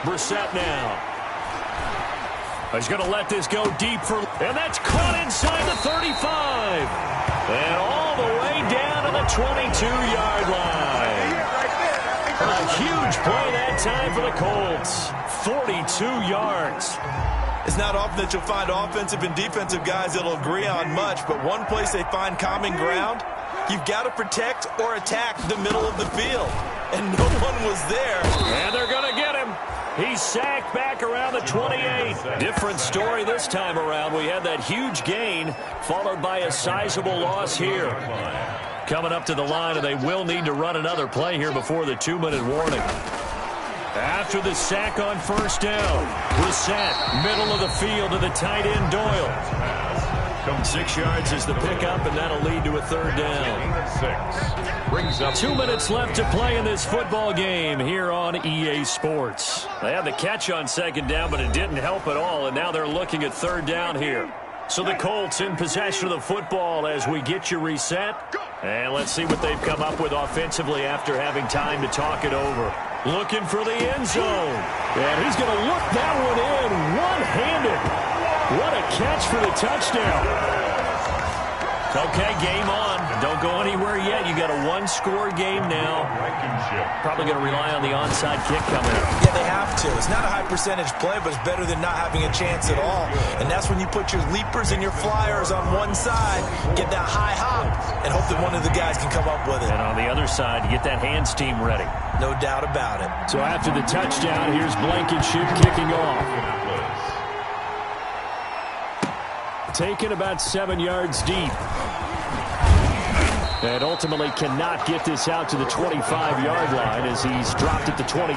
K: Brissett now. He's going to let this go deep for, and that's caught inside the 35. And all the way down to the 22-yard line. A huge play that time for the Colts. 42 yards.
I: It's not often that you'll find offensive and defensive guys that'll agree on much, but one place they find common ground, you've got to protect or attack the middle of the field. And no one was there.
K: And they're going to get him. He's sacked back around the 28. Different story this time around. We had that huge gain, followed by a sizable loss here. Coming up to the line, and they will need to run another play here before the 2-minute warning. After the sack on 1st down, Brissett, middle of the field to the tight end Doyle. 6 yards is the pickup, and that'll lead to a 3rd down.
J: Brings up
K: 2 minutes left to play in this football game here on EA Sports. They had the catch on 2nd down, but it didn't help at all, and now they're looking at 3rd down here. So the Colts in possession of the football as we get you reset. And let's see what they've come up with offensively after having time to talk it over. Looking for the end zone. And he's going to look that one in one-handed. What a catch for the touchdown. Okay, game on. Don't go anywhere yet. You got a 1-score game now. Probably going to rely on the onside kick coming up.
I: Yeah, they have to. It's not a high-percentage play, but it's better than not having a chance at all. And that's when you put your leapers and your flyers on one side, get that high hop, and hope that one of the guys can come up with it.
K: And on the other side, you get that hands team ready.
I: No doubt about it.
K: So after the touchdown, here's Blankenship kicking off. Taken about 7 yards deep. And ultimately cannot get this out to the 25-yard line as he's dropped at the 23.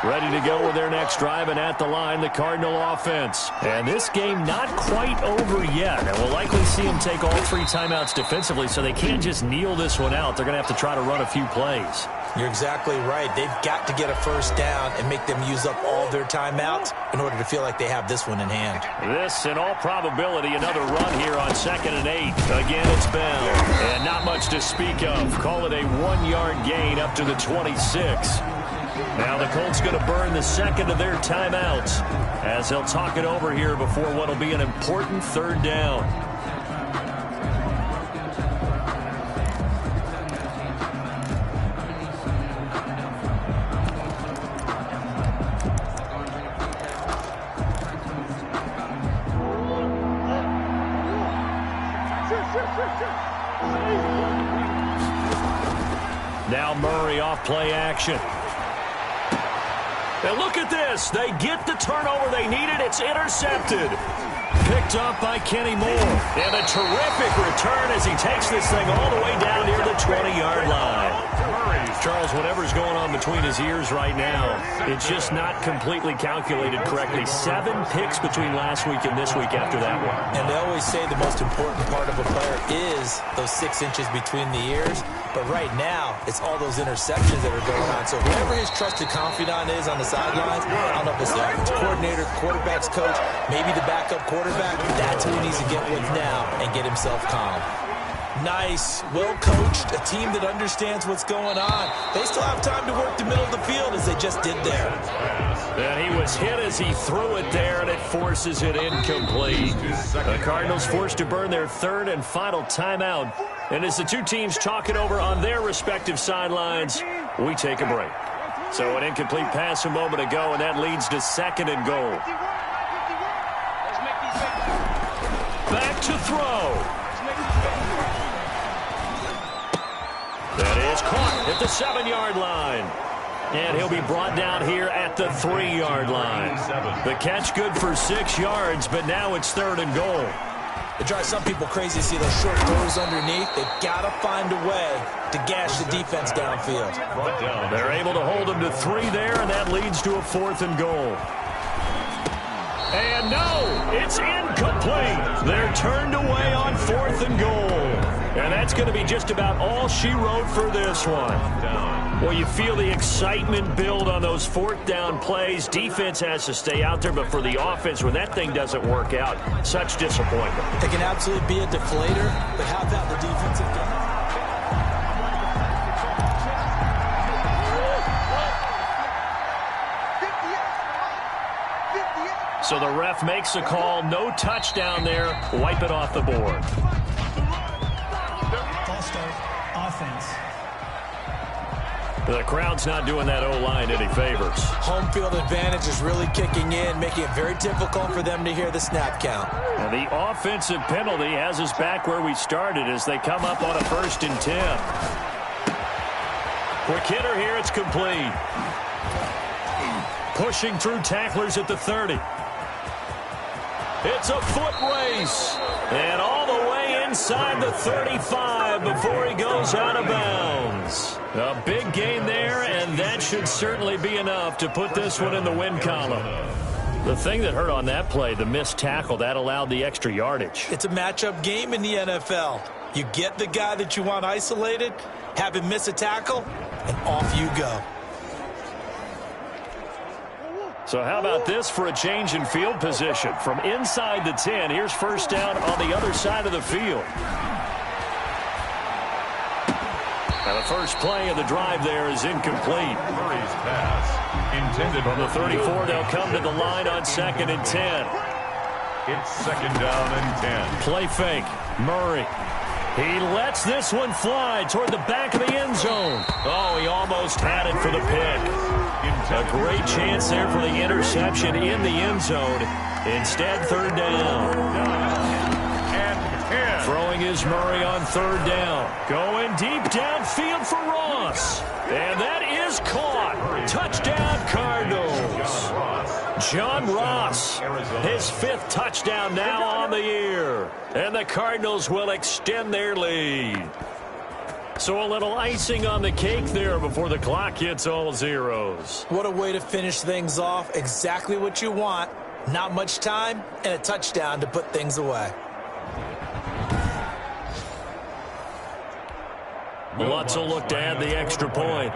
M: Ready to go with their next drive, and at the line, the Cardinal offense. And this game not quite over yet. And we'll likely see them take all 3 timeouts defensively, so they can't just kneel this one out. They're going to have to try to run a few plays.
I: You're exactly right. They've got to get a first down and make them use up all their timeouts in order to feel like they have this one in hand.
M: This, in all probability, another run here on 2nd and 8. Again, it's Bell. And not much to speak of. Call it a 1-yard gain up to the 26. Now the Colts going to burn the second of their timeouts as they'll talk it over here before what will be an important 3rd down. Now Murray off play action. And look at this. They get the turnover they needed. It's intercepted. Picked up by Kenny Moore. And a terrific return as he takes this thing all the way down near the 20-yard line. Charles, whatever's going on between his ears right now, it's just not completely calculated correctly. 7 picks between last week and this week after that one.
I: And they always say the most important part of a player is those 6 inches between the ears. But right now, it's all those interceptions that are going on. So whoever his trusted confidant is on the sidelines, I don't know if it's the offensive coordinator, the quarterback's coach, maybe the backup quarterback, that's who he needs to get with now and get himself calm. Nice, well-coached, a team that understands what's going on. They still have time to work the middle of the field as they just did there.
M: And he was hit as he threw it there, and it forces it incomplete. The Cardinals forced to burn their 3rd and final timeout. And as the 2 teams talk it over on their respective sidelines, we take a break. So an incomplete pass a moment ago, and that leads to 2nd and goal. Back to throw. That is caught at the 7-yard line. And he'll be brought down here at the 3-yard line. The catch good for 6 yards, but now it's 3rd and goal.
I: It drives some people crazy to see those short throws underneath. They've got to find a way to gash the defense downfield.
M: They're able to hold them to 3 there, and that leads to a 4th and goal. And no, it's incomplete. They're turned away on 4th and goal. And that's going to be just about all she wrote for this one. Well, you feel the excitement build on those 4th down plays. Defense has to stay out there, but for the offense, when that thing doesn't work out, such disappointment.
I: It can absolutely be a deflator, but how about the defensive game?
M: So the ref makes a call. No touchdown there. Wipe it off the board.
C: Offense.
M: The crowd's not doing that O-line any favors.
I: Home field advantage is really kicking in, making it very difficult for them to hear the snap count.
M: And the offensive penalty has us back where we started as they come up on a 1st and 10. Quick hitter here, it's complete. Pushing through tacklers at the 30. It's a foot race. And all the way inside the 35 before he goes out of bounds. A big gain there, and that should certainly be enough to put this one in the win column. The thing that hurt on that play, the missed tackle, that allowed the extra yardage.
I: It's a matchup game in the NFL. You get the guy that you want isolated, have him miss a tackle, and off you go.
M: So how about this for a change in field position? From inside the 10, here's 1st down on the other side of the field. Now the first play of the drive there is incomplete.
J: Murray's pass intended
M: from the 34. They'll come to the line on 2nd and 10.
J: It's 2nd down and 10.
M: Play fake. Murray. He lets this one fly toward the back of the end zone. Oh, he almost had it for the pick. A great chance there for the interception in the end zone. Instead, 3rd down.
J: And
M: throwing is Murray on 3rd down. Going deep downfield for Ross. And that is caught. Touchdown, Cardinals. John Ross, his 5th touchdown now on the year. And the Cardinals will extend their lead.
K: So a little icing on the cake there before the clock hits all zeros.
I: What a way to finish things off. Exactly what you want. Not much time and a touchdown to put things away.
K: Lutz will look to add the extra point.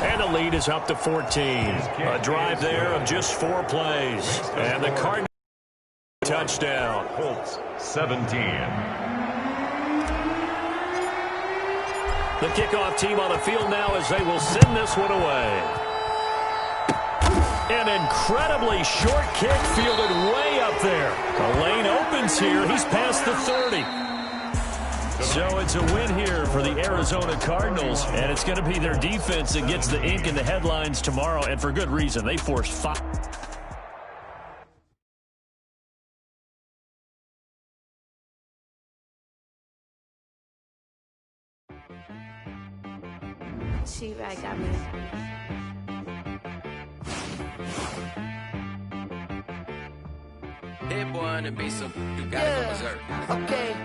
K: And the lead is up to 14. A drive there of just 4 plays. And the Cardinals touchdown.
J: Colts 17.
K: The kickoff team on the field now as they will send this one away. An incredibly short kick fielded way up there. The lane opens here. He's past the 30. So it's a win here for the Arizona Cardinals, and it's going to be their defense that gets the ink in the headlines tomorrow, and for good reason. They forced 5.
N: She-Rag got me.
H: That boy on the beat, so you gotta go berserk.
N: Okay.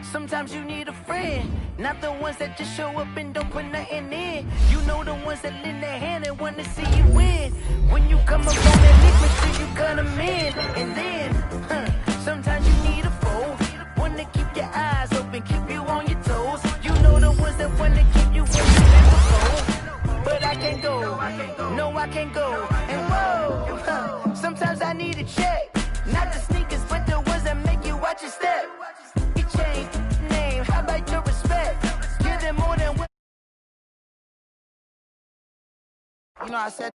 N: Sometimes you need a friend, not the ones that just show up and don't put nothing in. You know the ones that lend their hand and want to see you win. When you come up on that lick, make sure you cut them in. And then, sometimes you need a foe, one to keep your eyes open, keep you on your toes. You know the ones that want to keep you where you never go. But I can't go, no I can't go. And whoa, sometimes I need a check. Not the sneakers, but the ones that make you watch your step. You change name, how about your respect? Give them more than what. You know, I said